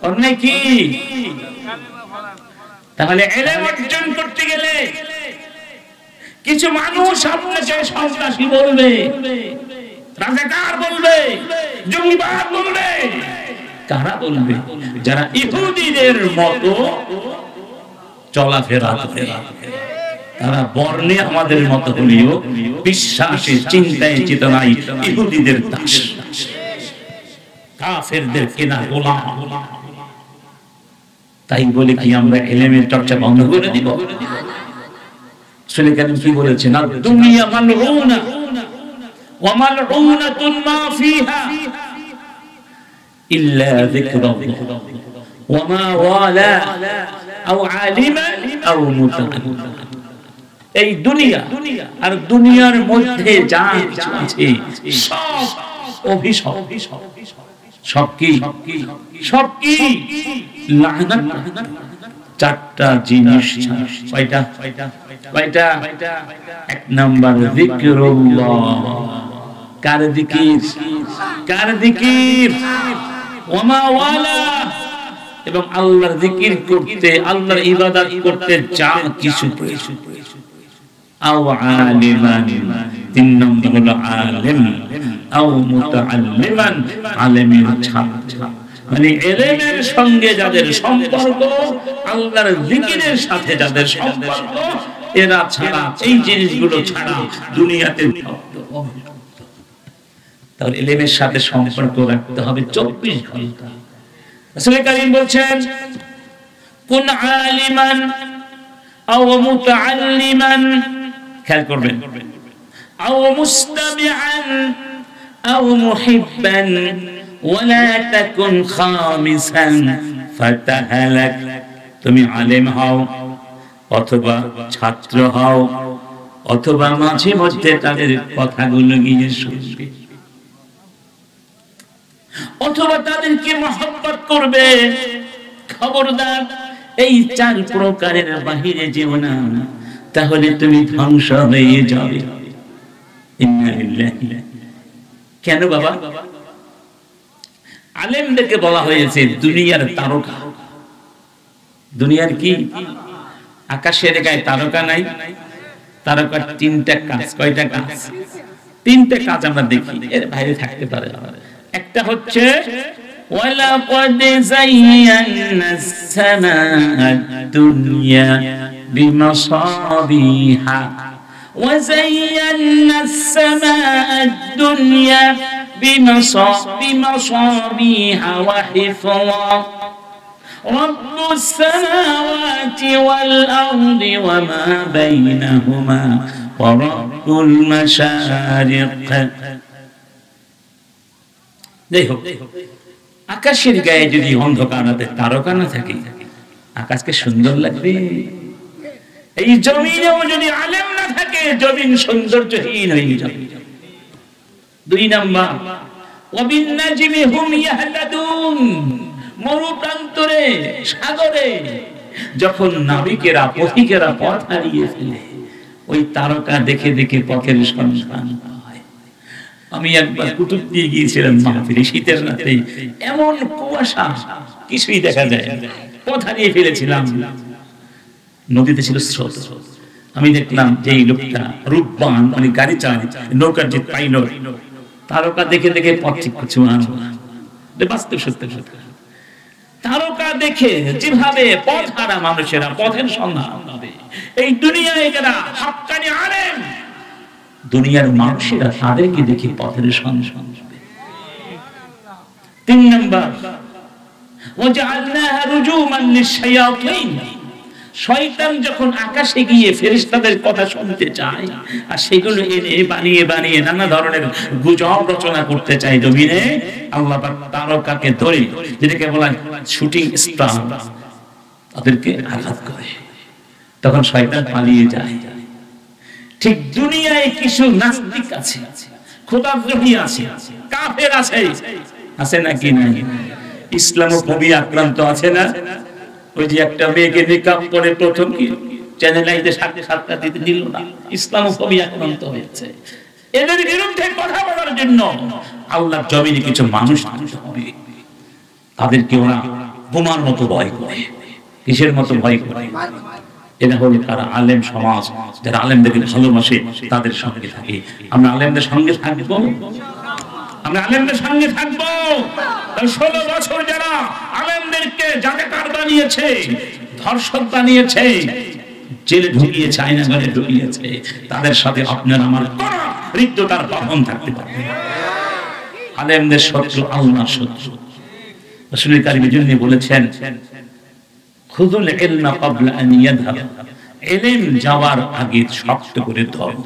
অন্যায় কি? তাহলে ইলম অর্জন করতে গেলে কিছু মানুষ আপনাকে সন্ত্রাসী বলবে, রাজাকার বলবে, জঙ্গিবাদ বলবে, কারা বলবে? যারা ইহুদিদের মতো চলাফেরা করে, তারা বর্ণে আমাদের মতো হলেও বিশ্বাসে, চিন্তায়, চেতনায় ইহুদিদের দাস, কাফেরদের কেনা গোলাম। তাই বলে কি আমরা ইলমের চর্চা বন্ধ করে দিব? রাসূল কারীম কি বলেছেন? দুনিয়া মালউনা ওয়া মালউনাতুন মা ফিহা ইল্লা যিকরুল্লাহ ওয়া মা ওয়ালা আও আলিমান আও মুতাআল্লিমান। এই দুনিয়া আর দুনিয়ার মধ্যে যা কিছু আছে সব অভিশাপ, সব কি লানত। চারটা জিনিস, কয়টা? এক নাম্বার যিকরুল্লাহ। কার যিকির? ওয়া মা ওয়ালা, এবং আল্লাহর যিকির করতে, আল্লাহর ইবাদত করতে যা কিছু প্রয়োজন। আও আলিমান, তিন নম্বর হলো আলেম। আও মুতাআল্লিমান, আলেমের ছাত্র। মানে ইলমের সঙ্গে যাদের সম্পর্ক, আল্লাহর যিকিরের সাথে যাদের সম্পর্ক, এরা ছাড়া, এই জিনিসগুলো ছাড়া দুনিয়াতে তাহলে ইলমের সাথে সম্পর্ক রাখতে হবে 24 ঘন্টা। রাসূল কারীম বলছেন, কুন আলিমান আও মুতাআল্লিমান, খেয়াল করবেন, আও মুস্তামিআন আও মুহিব্বান ওয়ালা তাকুন খামিসান ফাতাহালাক। তুমি আলেম হও অথবা ছাত্র হও, অথবা মাঝে মধ্যে তাদের কথাগুলো গিয়ে শুনবে, অথবা তাদেরকে মহব্বত করবে। খবরদার এই 4 প্রকারের বাহিরে যেও না, তাহলে তুমি ধ্বংস হয়ে যাবে। ইন্না লিল্লাহি। কেন বাবা? আলেমদেরকে বলা হয়েছে দুনিয়ার তারকা। দুনিয়ার কি? আকাশের গায়ে তারকা নাই? তারকার 3টা কাজ। কয়টা কাজ? 3টা কাজ আমরা দেখি, এর বাইরে থাকতে পারে। একটা হচ্ছে ওয়ালাকাদ যায়্যানাস সামাআদ দুনিয়া বিমাসাবিহা ওয়া যায়্যানাস সামাআদ দুনিয়া বিমাসাবিহা ওয়া হিফযা রাব্বুস সামাওয়াতি ওয়াল আরদি ওয়া মা বাইনাহুমা ওয়া রাব্বুল মাশারিক। যাই হোক, আকাশের গায়ে যদি অন্ধকারাতে তারকা না থাকে, আকাশকে সুন্দর লাগবে? এই জমিনেও যদি আলেম না থাকে, জমিন সৌন্দর্যহীন হয়ে যাবে। 2 নাম্বার, ওয়াবিন নাজমি হুম ইয়াহতাদুন। মরু প্রান্তরে, সাগরে যখন নাবিকেরা, পথিকেরা পথ হারিয়ে ফেলে, ওই তারকা দেখে দেখে পথের সন্ধান পায়। আমি একবার কুতুব দিয়ে গিয়েছিলাম মাহফিলে, শীতের রাতে, এমন কুয়াশা, কিছুই দেখা যায় না, পথ হারিয়ে ফেলেছিলাম। নদীতে ছিল স্রোত। আমি দেখলাম যে এই লোকটা রূপবান, মানে গাড়ি চালায়, নৌকার যে পাইলট, তারকা দেখে দেখে পথ ঠিক করছে। বাস্তব সত্য সত্য তারকা দেখে যেভাবে পথ হারা মানুষেরা পথের সন্ধান পাবে, এই দুনিয়ায় যারা হাক্কানি আলেম, দুনিয়ার মানুষেরা তাদেরকে দেখে পথের সন্ধান পাবে। 3 নাম্বার, ওয়াজআলনাহা রুজুমান লিশ-শায়াতিন। শয়তান যখন আকাশে গিয়ে ফেরেশতাদের কথা শুনতে চায়, আর সেগুলো এনে বানিয়ে বানিয়ে নানা ধরনের গুজব রচনা করতে চায় জমিনে, আল্লাহ পাক তারকাকে ধরে, যেটাকে বলা শুটিং স্টার, তাদেরকে আঘাত করে, তখন শয়তান পালিয়ে যায়। ঠিক দুনিয়ায় কিছু নাস্তিক আছে, খোদাদ্রোহী আছে, কাফের আছে, আছে নাকি নাই? ইসলামোফোবিয়া আক্রান্ত আছে না? ওই যে একটা মেয়েকে নিকাব পরে প্রথম কি চ্যানেলাইজে 7:30 দিতে দিল না, ইসলামোফোবিয়া আক্রান্ত হয়েছে। এদের বিরুদ্ধে কথা বলার জন্য আল্লাহর জমিনে কিছু মানুষ হবে, তাদেরকে ওরা বোমার মতো ভয় করে। কিসের মতো ভয় করে? এটা হলো তারা আলেম সমাজ, যারা আলেমদেরকে ভালোবাসে, তাদের সঙ্গে থাকে। আমরা আলেমদের সঙ্গে থাকবো, আমরা আলেমদের সঙ্গে থাকবো। 16 বছর যারা আলেমদেরকে জাকাত বানিয়েছে, ধর্ষক বানিয়েছে, জেলে ঢুকিয়েছে, আয়নাঘরে ঢুকিয়েছে, তাদের সাথে আপনার আমার কোনো হৃদ্যতার বাহন থাকতে পারবে না। আলেমদের শত্রু আল্লাহর শত্রু। রাসূল কারীম যিনি বলেছেন, খুযুল ইলমা ক্বাবলা আন ইয়াযহাব, ইলম যাওয়ার আগে শক্ত করে ধরো।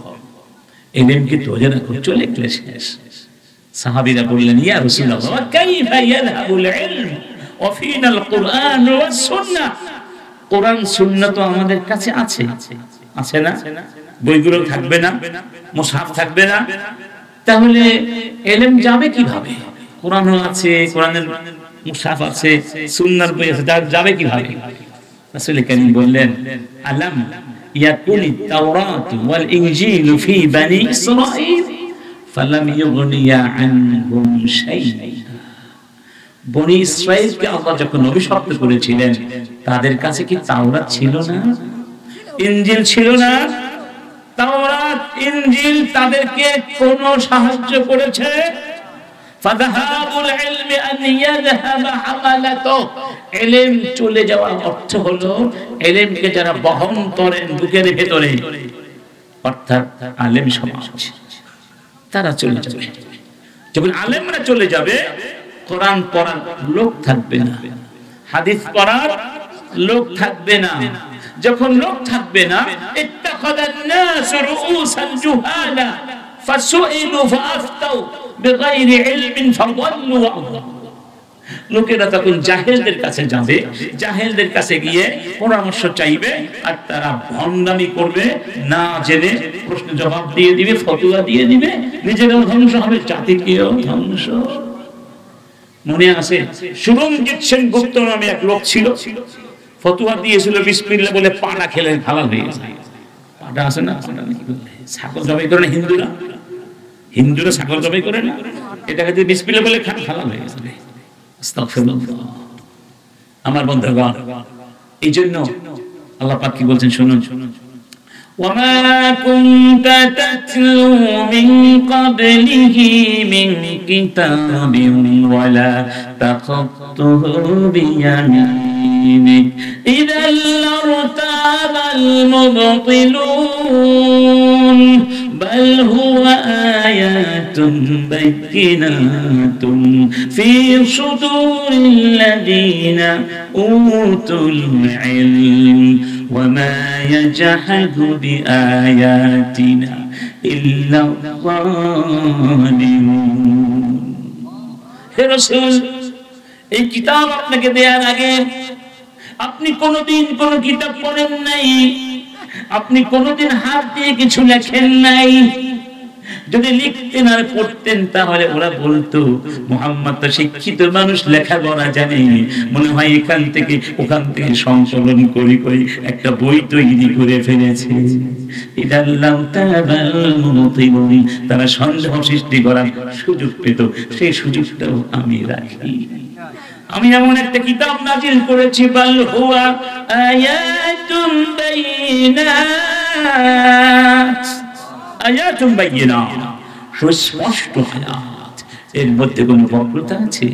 ইলমকে ধরে রাখো, চলে গেলে শেষ। সাহাবীরা বললেন, ইয়া রাসূলুল্লাহ কাইফা ইয়াযহাবুল ইলম ওয়া ফিনাল কুরআন ওয়াস সুন্নাহ। কোরআন সুন্নাহ তো আমাদের কাছে আছে, আছে না? বইগুলো থাকবে না, মুশাফ থাকবে না, তাহলে ইলম যাবে কিভাবে? কোরআনও আছে, কোরআনের মুশাফ আছে, সুন্নাহর বই আছে, যাবে কিভাবে? রাসূল কারীম বললেন, আলাম ইয়াকুনিত তাওরাত ওয়াল ইনজিল ফি বানি ইসরাঈল ফালাম ইউগনিয়া আনহুম শাইআ। বনি ইসরাঈলকে আল্লাহ যখন অভিশপ্ত করেছিলেন, তাদের কাছে কি তাওরাত ছিল না? ইনজিল ছিল না? তাওরাত ইনজিল তাদেরকে কোন সাহায্য করেছে? ফাযাহাবুল ইলমি আন ইয়াযহাবা হামালাতু, ইলম চলে যাওয়ার অর্থ হলো ইলমকে যারা বহন করেন বুকের ভেতরে, অর্থাৎ আলেম সমাজ, তারা চলে যাবে। যখন আলেমরা চলে যাবে, কোরআন পড়ার লোক থাকবে না, হাদিস পড়ার লোক থাকবে না। যখন লোক থাকবে না, ইত্তাখাযান নাস রুউসান জুহালা ফাসুইলু ফাআফতাউ বিগাইরি ইলমিন ফাদাল্লু ওয়া আদাল্লু। লোকেরা তখন জাহেলদের কাছে যাবে, জাহেলদের কাছে গিয়ে পরামর্শ চাইবে, আর তারা ভণ্ডামি করবে, না জেনে প্রশ্ন জবাব দিয়ে দিবে, ফতোয়া দিয়ে দিবে, নিজেরাও ধ্বংস হবে, জাতিকেও ধ্বংস। মনে আছে সুরঞ্জিত সেনগুপ্ত নামে এক লোক ছিল, ফতোয়া দিয়েছিল বিসমিল্লাহ বলে পাটা খেলে হালাল হয়ে গেছে। পাটা আছে না, পাটা নাকি ছাগল জবাই করে না হিন্দুরা, হিন্দুরা ছাগল জবাই করে না, এটাকে যদি বিসমিল্লাহ বলে খান হালাল হয়ে গেছে। আস্তাগফিরুল্লাহ। আমার বন্ধুগণ, এই জন্য আল্লাহ পাক কি বলছেন শুনুন, ওয়ামা কুনতা তাতলু মিন ক্বাবলিহি মিন কিতাবিন ওয়ালা তাখাত্তুহু বিয়ামিনিক ইযাল লারতাবাল মুবতিলুন বাল হুয়া আয়াতুন বাইয়িনাতুন ফি সুদুরিল্লাযীনা উতুল ইলম وما يجحد بآياتنا إلا الظالمون। হে রাসূল, এই কিতাব আপনাকে দেওয়ার আগে আপনি কোনদিন কোন কিতাব পড়েন নাই, আপনি কোনদিন হাত দিয়ে কিছু লেখেন নাই। যদি লিখতেন আর পড়তেন তাহলে ওরা বলতো মুহাম্মদ তো শিক্ষিত মানুষ, লেখাপড়া জানে, মনে হয় এখান থেকে ওখান থেকে সংকলন করে করে একটা বই তৈরি করে ফেলেছে। তারা সন্দেহ সৃষ্টি করার সুযোগ পেত, সেই সুযোগটাও আমি রাখি। আমি এমন একটা কিতাব নাজিল করেছি, বাল হুয়া আয়াতুম বাইয়িনাত, আয়াতুম বাইয়িনাত, সুস্পষ্ট আয়াত, এর মধ্যে কোনো বক্রতা আছে?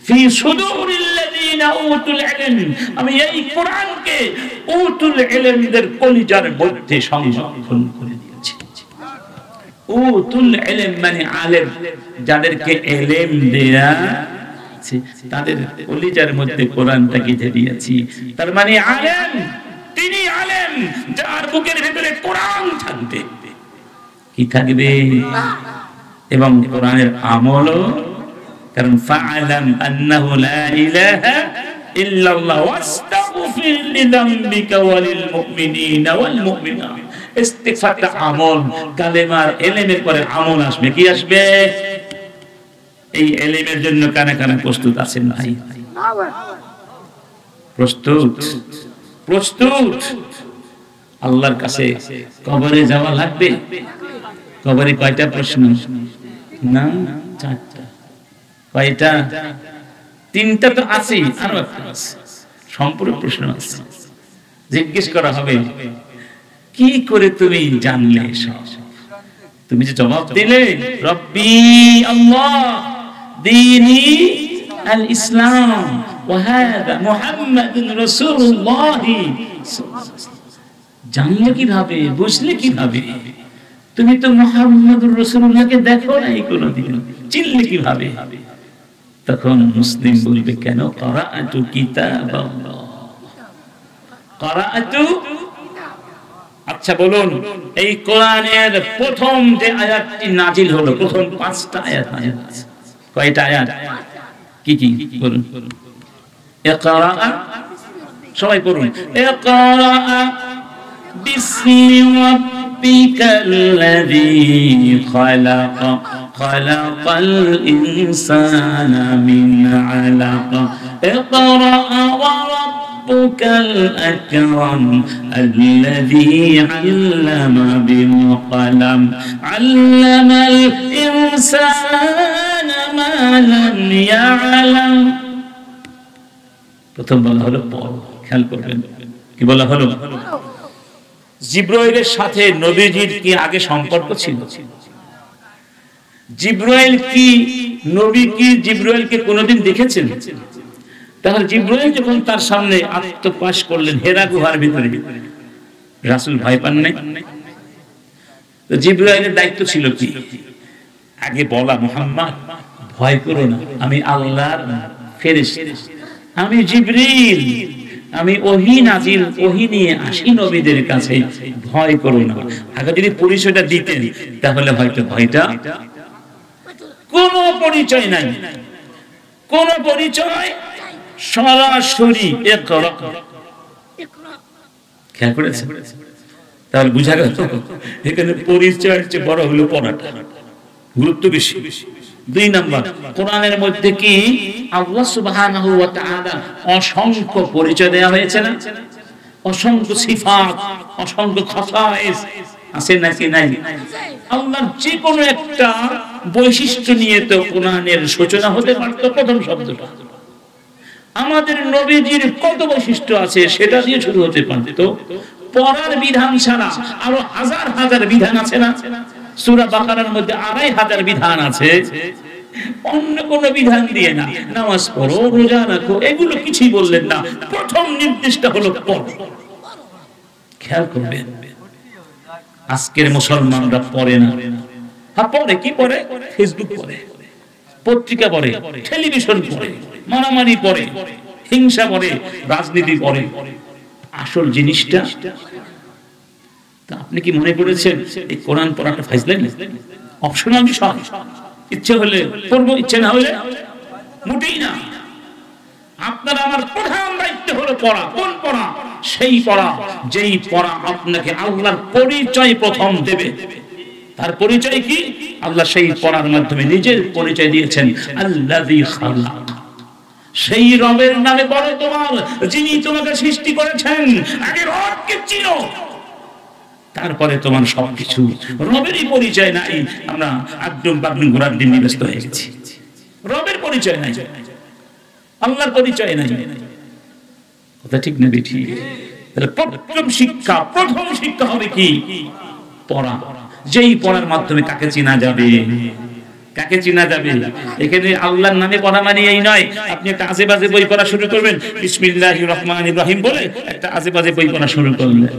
ফি সুদুরিল্লাযীনা উতুল ইলম, আমি এই কোরআনকে উতুল ইলমদের কলিজার মধ্যে সংরক্ষণ করে দিয়েছি। উতুল ইলম মানে আলেম, যাদেরকে ইলম দেয়া আছে তাদের কলিজার মধ্যে কোরআনটা গেঁথে দিয়েছি। তার মানে আলেম, তিনি আলেম যার বুকের ভিতরে কোরআন থাকবে। কি থাকবে? এবং কোরআনের আমলও, কারণ ফাআলাম আন্নাহু লা ইলাহা ইল্লাল্লাহ ওয়াস্তাগফির লিযামবিকা ওয়ালিল মুমিনিনা ওয়াল মুমিনাত। ইস্তিগফারটা আমল, কালেমার ইলমের পরে আমল আসবে। কি আসবে? এই ইলমের জন্য কানে কানে প্রস্তুত আছেন ভাই? প্রস্তুত? প্রস্তুত? আল্লাহর কাছে কবরে যাওয়া লাগবে। কবরে কয়টা প্রশ্ন? না, চারটা। কয়টা? তিনটা তো আছেই, আরো একটা আছে, সম্পূর্ণ প্রশ্ন আছে। জিজ্ঞেস করা হবে, কি করে তুমি জানলে? তুমি যে জবাব দিলে রব্বি আল্লাহ দীনি আল ইসলাম ওয়া হাদা মুহাম্মাদুর রাসূলুল্লাহ, জানলে কিভাবে, বুঝলে কিভাবে? তুমি তো মুহাম্মাদুর রাসূলুল্লাহকে দেখো নাই কোনদিন, চিনলে কিভাবে? তখন মুসলিম বলবে কেন? ক্বরাআতু কিতাবাল্লাহ, ক্বরাআতু। আচ্ছা বলুন, এই কোরআনের প্রথম যে আয়াতটি নাজিল হলো, প্রথম 5টা আয়াত, কয়টা আয়াত? কি কি বলুন? ইকরা, সবাই পড়ুন। ইকরা বিসমি রাব্বিকাল্লাযী খালাক, খালাকাল ইনসানা মিন আলাক, ইকরা ওয়া রাব্বুকাল আকরাম আল্লাযী আল্লামা বিল কলম, আল্লামাল ইনসানা মা লাম ইয়ালাম। প্রথম বলা হলো পড়, খেয়াল করবেন কি বলা হলো? জিবরাইলের সাথে নবীজির কি আগে সম্পর্ক ছিল? জিবরাইল কি নবী কি জিবরাইলকে কোনোদিন দেখেছেন? তাহলে জিবরাইল যখন তার সামনে আত্মপ্রকাশ করলেন হেরা গুহার ভিতরে, রাসূল ভয় পান নাই? তো জিবরাইলের দায়িত্ব ছিল কি? আগে বলা, মুহাম্মদ ভয় করো না, আমি আল্লাহর ফেরেশতা, আমি জিবরিল, আমি ওহী নাজিল, ওহী নিয়ে আসি নবীদের কাছে, ভয় করো না। আগে যদি পরিচয়টা দিতেন তাহলে হয়তো ভয়টা, কোনো পরিচয় নাই, কোন পরিচয়, সরাসরি ইকরা। খেয়াল করেছেন? তাহলে বুঝা গেল এখানে পরিচয়ের চেয়ে বড় হলো পড়াটা, গুরুত্ব বেশি। 2 নাম্বার, কোরআনের মধ্যে কি আল্লাহ সুবহানাহু ওয়া তাআলা অসংখ্য পরিচয় দেয়া হয়েছে না? অসংখ্য সিফাত, অসংখ্য খাসায়েস আছে নাকি নাই? আল্লাহর যে কোনো একটা বৈশিষ্ট্য নিয়ে তো কোরআনের সূচনা হতে পারত প্রথম শব্দটা। আমাদের নবীজির কত বৈশিষ্ট্য আছে সেটা দিয়ে শুরু হতে পারত। পড়ার বিধান ছাড়া আরো হাজার হাজার বিধান আছে না? সূরা বাকারার মধ্যে 2500 বিধান আছে, অন্য কোন বিধান দিয়ে না। নামাজ পড়ো, রোজা রাখো, এগুলো কিছুই বললেন না। প্রথম নির্দেশটা হলো পড়ো। খেয়াল করবেন, আজকের মুসলমানরা পড়ে না। হ্যাঁ পড়ে, কি পড়ে? ফেসবুক পড়ে, পত্রিকা পড়ে, টেলিভিশন পড়ে, মারামারি পড়ে, হিংসা পড়ে, রাজনীতি পড়ে। আসল জিনিসটা আপনি কি মনে করেছেন এই কোরআন পড়াটা ফাজলামি, অপশনাল বিষয়? ইচ্ছে হলে পড়বো, ইচ্ছে না হলে মোটেই না। আপনার আমার প্রধান দায়িত্ব হলো পড়া। কোন পড়া? সেই পড়া যেই পড়া আপনাকে আল্লাহর পরিচয় প্রথম দেবে। তার পরিচয় কি? আল্লাহ সেই পড়ার মাধ্যমে নিজের পরিচয় দিয়েছেন, আল্লাযী খালাক। সেই রবের নামে পড়ো তোমার, যিনি তোমাকে সৃষ্টি করেছেন। আগে রবকে চিনো, তারপরে তোমার সবকিছু। রবেরই পরিচয় নাই, আমরা আদম বাগদুম ঘোরার দিন ব্যস্ত হয়ে গেছি। রবের পরিচয় নাই, আল্লাহর পরিচয় নাই। কথা ঠিক না বেঠি? তাহলে প্রথম শিক্ষা হবে কি? পড়া। যেই পড়ার মাধ্যমে কাকে চেনা যাবে, কাকে চেনা যাবে। এখানে আল্লাহর নামে পড়া মানে এই নয় আপনি একটা আজেবাজে বই পড়া শুরু করবেন, বিসমিল্লাহির রহমানির রহিম বলে একটা আজেবাজে বই পড়া শুরু করলেন।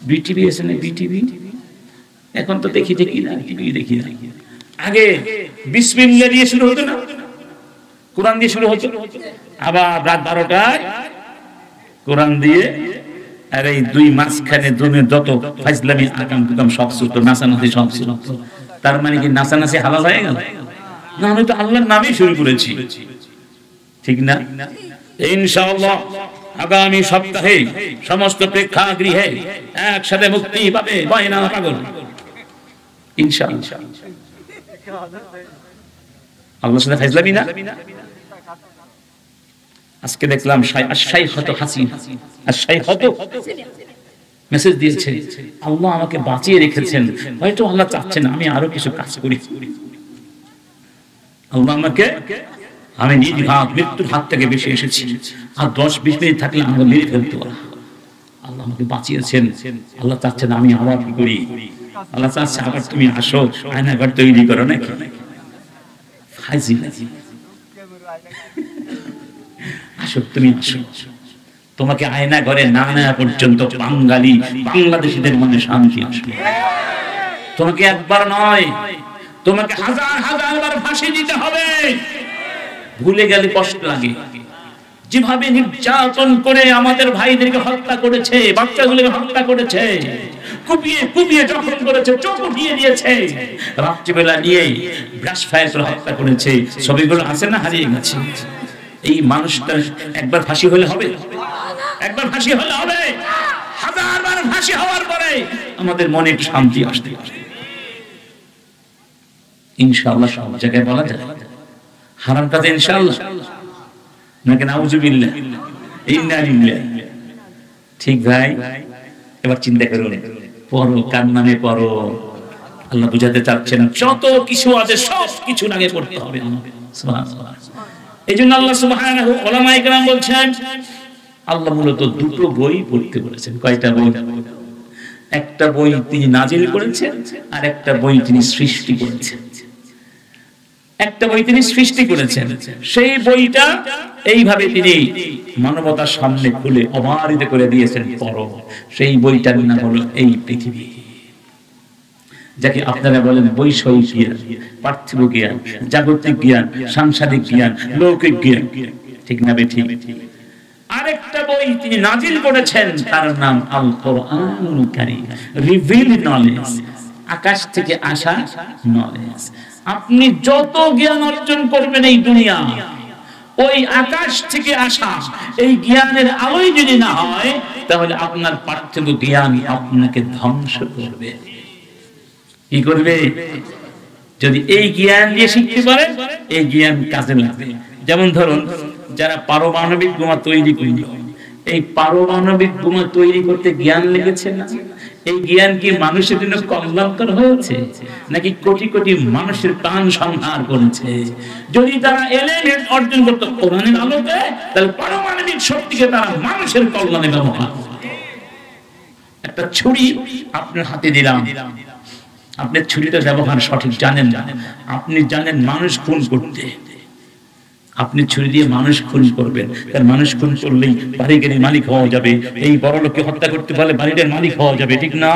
বিটিভি আছে না? বিটিভি এখন তো দেখি না, টিভি দেখি না। আগে বিসমিল্লাহ দিয়ে শুরু হতো না, কোরআন দিয়ে শুরু হতো। আবার রাত 12টায় কোরআন দিয়ে, আর এই 2 মাঝখানে দুনে যত ফাজলামি আকাম কুকাম সব ছিল, নাচানাচি সব ছিল। তার মানে কি নাচানাচি হালাল হয়ে গেল? না, আমি তো আল্লাহর নামেই শুরু করেছি, ঠিক না? ইনশাআল্লাহ আগামী সপ্তাহে সমস্ত প্রেক্ষাগৃহে একসাথে মুক্তি পাবে বায়না পাগল, ইনশাআল্লাহ। আল্লাহর সাথে ফাজলামি না। আজকে দেখলাম শাইখত হাসিনা, শাইখত মেসেজ দিয়েছে, আল্লাহ আমাকে বাঁচিয়ে রেখেছেন, হয়তো আল্লাহ চাচ্ছেন আমি আরো কিছু কাজ করি। আল্লাহ আমাকে, আমি নির্ঘাত মৃত্যুর হাত থেকে বেঁচে এসেছি, আর 10-20 মিনিট থাকলে আমাকে মেরে ফেলতো। আল্লাহ আমাকে বাঁচিয়েছেন, আল্লাহ চাচ্ছেন আমি আবার কি করি, আল্লাহ চাচ্ছে আবার তুমি আসো, আয়নাঘর তৈরি করো নাকি? ফাজিল, আসো তুমি আসো, তোমাকে আয়না ঘরে না নেওয়া পর্যন্ত বাঙালি বাংলাদেশিদের মনে শান্তি আসবে। তোমাকে একবার নয়, তোমাকে হাজার হাজার বার ফাঁসি দিতে হবে। ভুলে গেলে কষ্ট লাগে। যেভাবে নির্যাতন করে আমাদের ভাইদেরকে হত্যা করেছে, বাচ্চাগুলোকে হত্যা করেছে, কুপিয়ে কুপিয়ে জখম করেছে, চোখ উঠিয়ে দিয়েছে, রাত্রিবেলা নিয়ে ব্রাশ ফায়ার করে হত্যা করেছে, ছবিগুলো আছে না, হারিয়ে গেছে। এই মানুষটা একবার ফাঁসি হলে হবে? একবার ফাঁসি হলে হবে? হাজারবার ফাঁসি হওয়ার পরে আমাদের মনে একটু শান্তি আসতে পারে ইনশাআল্লাহ। সব জায়গায় বলা যায় হারাম কাজে ইনশাআল্লাহ নাকি নাউজুবিল্লাহ, ইন্না লিল্লাহ। ঠিক ভাই? এবার চিন্তা করুন, পড়ো, কার নামে পড়ো? আল্লাহ বুঝাতে চাচ্ছেন যত কিছু আছে সব কিছু আগে পড়তে হবে। সুবহানাল্লাহ। এইজন্য আল্লাহ সুবহানাহু উলামায়ে কেরাম বলছেন আল্লাহ মূলত দুটো বই পড়তে বলেছেন। কয়টা বই? একটা বই তিনি নাজিল করেছেন, আর একটা বই তিনি সৃষ্টি করেছেন। একটা বই তিনি সৃষ্টি করেছেন, সেই বইটা এইভাবে তিনি মানবতার সামনে খুলে অবারিত করে দিয়েছেন, পড়ো। সেই বইটার নাম হলো এই পৃথিবী, যাকে আপনারা বলেন বৈষয়িক জ্ঞান, পার্থিব জ্ঞান, জাগতিক জ্ঞান, সাংসারিক জ্ঞান, লৌকিক জ্ঞান। ঠিক না বেঠিক? আরেকটা বই তিনি নাজিল করেছেন, তার নাম আল কোরআনুল কারীম, রিভিলড নলেজ, আকাশ থেকে আসা নলেজ। আপনি যত জ্ঞান অর্জন করবেন এই দুনিয়া, ওই আকাশ থেকে আসা এই জ্ঞানের আলোয় যদি না হয়, তাহলে আপনার পার্থিব জ্ঞান আপনাকে ধ্বংস করবে। কি করবে? যদি এই জ্ঞান দিয়ে শিখতে পারে, এই জ্ঞান কাজে লাগবে। যেমন ধরুন, যারা পারমাণবিক বোমা তৈরি করল, এই পারমাণবিক বোমা তৈরি করতে জ্ঞান লেগেছে না? এই জ্ঞান কি মানুষের জন্য কল্যাণকর হয়েছে, নাকি কোটি কোটি মানুষের প্রাণ সংহার করেছে? যদি তারা এলিমেন্ট অর্জন করত কোরআনের আলোকে, তাহলে পারমাণবিক শক্তিকে তারা মানুষের কল্যাণে ব্যবহার করত। একটা ছুরি আপনার হাতে দিলাম, আপনি ছুরিটা ব্যবহার সঠিক জানেন না, আপনি জানেন মানুষ খুন করতে, আপনি ছুরি দিয়ে মানুষ খুন করবেন, কারণ মানুষ খুন করলেই বাড়ির মালিক হওয়া যাবে, এই বড় লোককে হত্যা করতে পারলে বাড়িটার মালিক হওয়া যাবে, ঠিক না?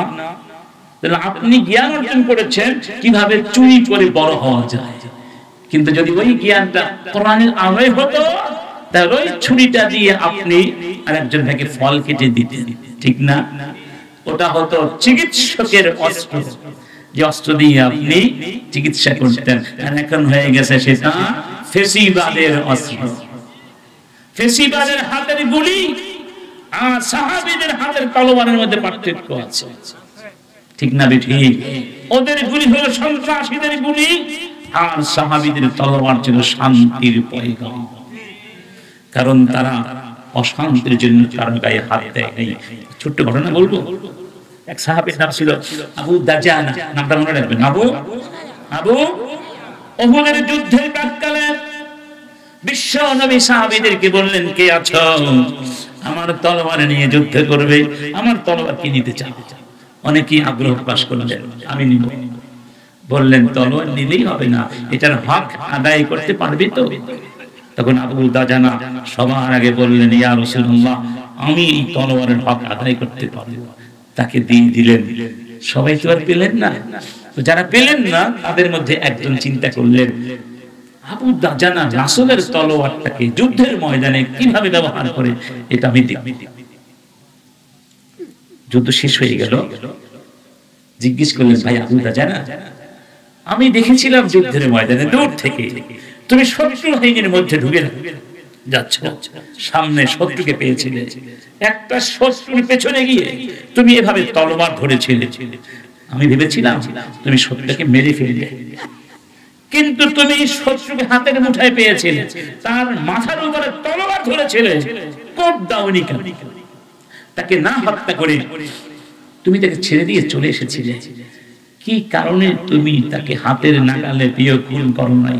তাহলে আপনি জ্ঞান অর্জন করেছেন কিভাবে চুরি করে বড় হওয়া যায়। কিন্তু যদি ওই জ্ঞানটা কোরআনের আলোয় হতো, তাহলে ওই ছুরিটা দিয়ে আপনি আরেকজন ভাইকে ফল কেটে দিতেন, ঠিক না? ওটা হতো চিকিৎসকের অস্ত্র, যে অস্ত্র দিয়ে আপনি চিকিৎসা করতেন। আর এখন হয়ে গেছে সেটা ফেসিবাদের অস্ত্র। ফেসিবাদের হাতের গুলি আর সাহাবীদের হাতের তলোয়ারের মধ্যে পার্থক্য আছে, ঠিক না বেঠিক? ওদের গুলি হলো সন্ত্রাসীদের গুলি, আর সাহাবীদের তলোয়ার ছিল শান্তির পয়গাম। কারণ তারা অশান্তির জন্য কারো গায়ে হাত দেয়নি। ছোট্ট ঘটনা বলবো। এক সাহাবীর নাম ছিল আবু দাজানা, নামটা মনে রাখবেন। আবু উহুদের যুদ্ধের প্রাক্কালে বিশ্ব নবী সাহাবীদেরকে বললেন, কে আছো আমার তলোয়ার নিয়ে যুদ্ধ করবে? আমার তলোয়ার কি নিতে চাও? অনেকেই আগ্রহ প্রকাশ করলেন, আমি নিব। বললেন, তলোয়ার নিলেই হবে না, এটার হক আদায় করতে পারবি তো? তখন আবু দাজানা সবার আগে বললেন, ইয়া রাসূলুল্লাহ, আমি এই তলোয়ারের হক আদায় করতে পারবো। তাকে দিয়ে দিলেন। সবাই তো আর পেলেন না। তো যারা পেলেন না, তাদের মধ্যে একজন চিন্তা করলেন, আবু দাজানা রাসূলের তলোয়ারটাকে যুদ্ধের ময়দানে কিভাবে ব্যবহার করে, এটা আমি দেখব। যুদ্ধ শেষ হয়ে গেল, জিজ্ঞেস করলেন, ভাই আবু দাজানা, আমি দেখেছিলাম যুদ্ধের ময়দানে দূর থেকে তুমি শত্রু বাহিনীর মধ্যে ঢুকে যাচ্ছ, সামনে শত্রুকে পেয়েছিলে, একটা শত্রুর পেছনে গিয়ে তুমি এভাবে তলোয়ার ধরেছিলে। আমি ভেবেছিলাম তুমি শত্রুকে মেরে ফেলবে, কিন্তু তুমি শত্রুকে হাতের মুঠায় পেয়েছিলে, তার মাথার উপরে তলোয়ার ধরেছিলে, কোপ দাওনি কেন? তাকে না হত্যা করে তুমি তাকে ছেড়ে দিয়ে চলে এসেছিলে। কি কারণে তুমি তাকে হাতের নাগালে পেয়ে খুন করো নাই?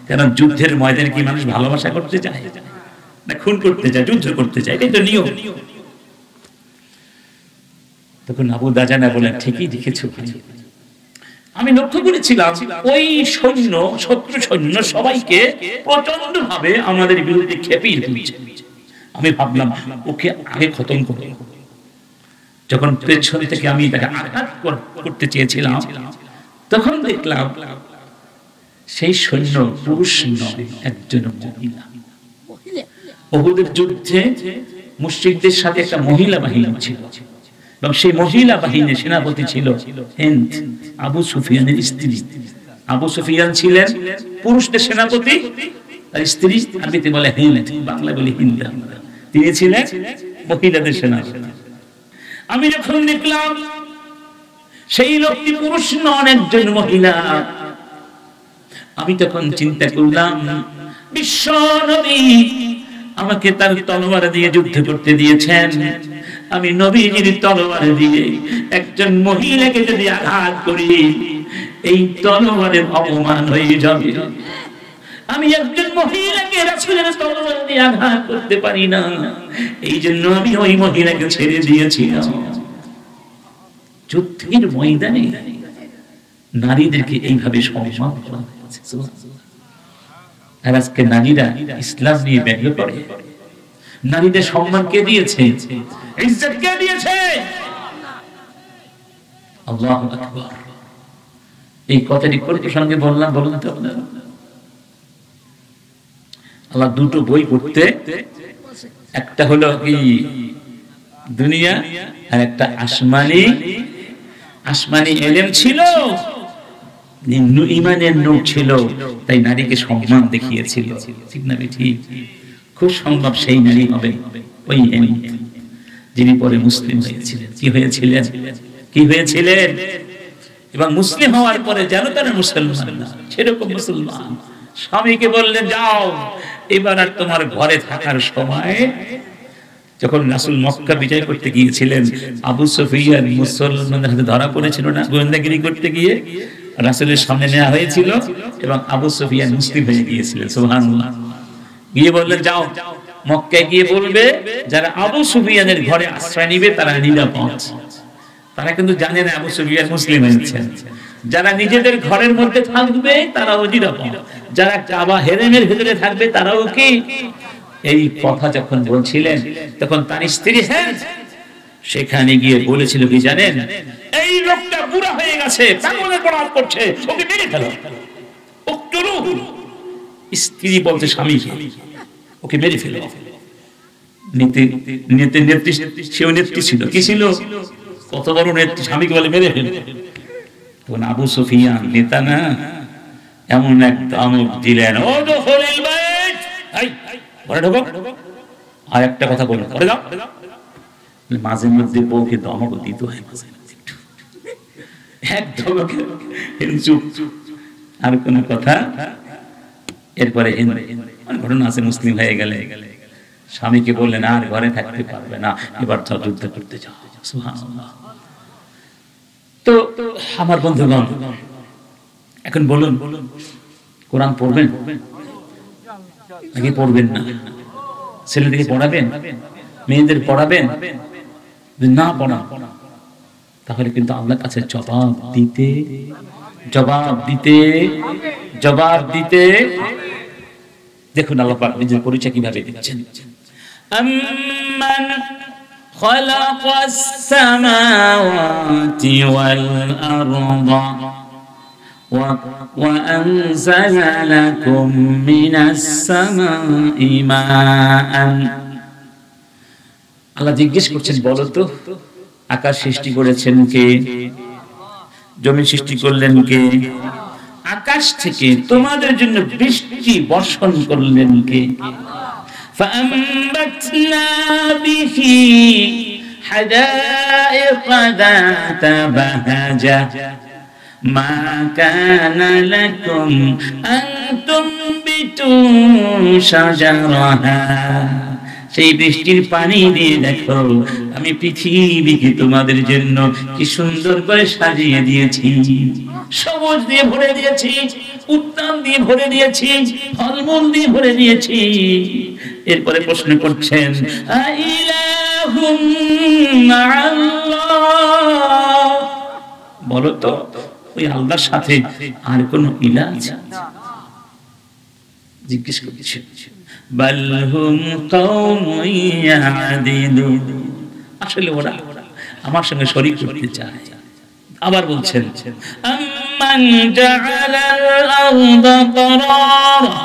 কারণ যুদ্ধের ময়দানে কি মানুষ ভালোবাসা করতে চায় না খুন করতে চায়? যুদ্ধ করতে চায়, এটাই তো নিয়ম। তখন আবু দাজানা বলেন, ঠিকই দেখেছো ভাই, আমি লক্ষ্য করেছিলাম ওই সৈন্য, শত্রু সৈন্য সবাইকে প্রচন্ড ভাবে আমাদের বিরুদ্ধে খেপিয়ে তুলছে। আমি ভাবলাম ওকে আগে খতম করব। যখন পেছন থেকে আমি তাকে আঘাত করতে চেয়েছিলাম, তখন দেখলাম সেই সৈন্য পুরুষ নয়, একজন মহিলা। উহুদের যুদ্ধে মুশরিকদের সাথে একটা মহিলা বাহিনী ছিল, এবং সেই মহিলা বাহিনীর সেনাপতি ছিল হিন্দ, আবু সুফিয়ানের স্ত্রী। আবু সুফিয়ান ছিলেন পুরুষদের সেনাপতি, আর স্ত্রী আরবিতে বলে হিন্দ, বাংলা বলি হিন্দ। তিনি ছিলেন মহিলাদের সেনাপতি। আমি যখন দেখলাম সেই লোকটি পুরুষ নন, একজন মহিলা, আমি তখন চিন্তা করলাম বিশ্ব নবী আমাকে তার তলোয়ার দিয়ে যুদ্ধ করতে দিয়েছেন, আমি নবীজির তলোয়ার দিয়ে একজন মহিলাকে যদি আঘাত করি, এই তলোয়ারের অপমান হয়ে যাবে। আমি একজন মহিলাকে রাসূলের তলোয়ার দিয়ে আঘাত করতে পারি না, এই জন্য আমি ওই মহিলাকে ছেড়ে দিয়েছিলাম। যুদ্ধের ময়দানে নারীদেরকে এইভাবে সম্মান করা হয়েছে। আর আজকে নারীরা ইসলাম নিয়ে ব্যঙ্গ করে। নারীদের সম্মান কে দিয়েছে? ইজ্জত কে দিয়েছে? আল্লাহু আকবার। এই কথাটি কোন প্রসঙ্গে বললাম বলুন তো আপনারা? আল্লাহ দুটো বই পড়তে, একটা হলো কি দুনিয়া, আর একটা আসমানি। আসমানি ইলম ছিল, ঈমানের নূর ছিল, তাই নারীকে সম্মান দেখিয়েছিল। ঠিক না ঠিক? খুব সম্ভব সেই নারী হবে ওই যিনি পরে মুসলিম হয়েছিলেন। কি হয়েছিলেন? কি হয়েছিলেন? এবং মুসলিম হওয়ার পরে যেন তারা মুসলমান না, সেরকম মুসলমান। স্বামীকে বললেন যাও, এবার আর তোমার ঘরে থাকার সময়। যখন রাসূল মক্কা বিজয় করতে গিয়েছিলেন, আবু সুফিয়ান মুসলমানদের হাতে ধরা পড়েছিল না, গোয়েন্দাগিরি করতে গিয়ে রাসূলের সামনে নেওয়া হয়েছিল, এবং আবু সুফিয়ান মুসলিম হয়ে গিয়েছিলেন। সুবহানাল্লাহ। গিয়ে বললেন যাও মক্কায় গিয়ে বলবে যারা আবু সুফিয়ানের ঘরে আশ্রয় নিবে তারা নিরাপদ। তারা কিন্তু জানে না আবু সুফিয়ান মুসলিম হয়েছেন। যারা নিজেদের ঘরের মধ্যে থাকবে তারাও নিরাপদ, যারা কাবা হেরেমের ভিতরে থাকবে তারাও কি। এই কথা যখন বলছিলেন, তখন তার স্ত্রী সেখানে গিয়ে বলেছিল কি জানেন, এই লোকটা বুড়া হয়ে গেছে, পাগলের পরাপ করছে, ওকে মেরে ফেলো। স্ত্রী বলতে স্বামী ওকে মেরে ফেলো। সেও নেত্রী ছিল। কি ছিল? কত বড় নেত্রী, স্বামীকে বলে মেরে ফেলো। তখন আবু সুফিয়ান নেতা না, এমন এক ধমক দিলেন, ও দখলিল বাইত, এই ঘরে ঢোকো, আর একটা কথা বলো, ঘরে যাও। মাঝে মধ্যে বউকে ধমক দিতে হয়, মাঝে মধ্যে এক ধমকে চুপ, আর কোন কথা। এরপরে ঘটনা আছে, মুসলিম হয়ে গেলে স্বামীকে বললেন আর ঘরে থাকতে পারবে না, এবার যাও যুদ্ধ করতে যাও। সুবহানাল্লাহ। তো আমার বন্ধুগণ, এখন বলুন কোরআন পড়বেন নাকি পড়বেন না? ছেলেদেরকে পড়াবেন, মেয়েদের পড়াবেন? না পড়া, তাহলে কিন্তু আল্লাহর কাছে জবাব দিতে দেখুন আল্লাহ পাক নিজের পরিচয় কিভাবে দিচ্ছেন। আম্মান খালাকাস সামাওয়াতি ওয়াল আরদা ওয়া আনজালা লাকুম মিনাস সামাই মাআন। আল্লাহ জিজ্ঞেস করছেন, বলো তো আকাশ সৃষ্টি করেছেন কে? জমি সৃষ্টি করলেন কে? আকাশ থেকে তোমাদের জন্য বৃষ্টি বর্ষণ করলেন কে? فأنبتنا به حدائق ذات بهجة ما كان لكم أن تنبتوا شجرها। সেই বৃষ্টির পানি দিয়ে দেখো আমি পৃথিবীকে তোমাদের জন্য কি সুন্দর করে সাজিয়ে দিয়েছি, সবুজ দিয়ে ভরে দিয়েছি, উদ্যান দিয়ে ভরে দিয়েছি, ফলমূল দিয়ে ভরে দিয়েছি। এরপরে প্রশ্ন করছেন, আইলাহুম মাআল্লাহ, বলো তো ওই আল্লাহর সাথে আর কোনো ইলাহ আছে? জিজ্ঞেস করছে। বাল হুম কওমুন ইয়াদিলুন, আসলে ওরা আমার সঙ্গে শরীক করতে চায়। আবার বলছেন আম্মান জাআলাল আরদা করারা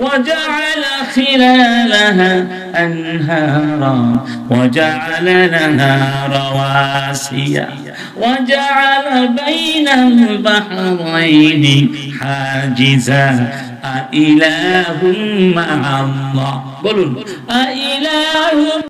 وجعل خلالها أنهارا وجعل لها رواسي وجعل بين البحرين حاجزا أإله مع الله، بلون أإله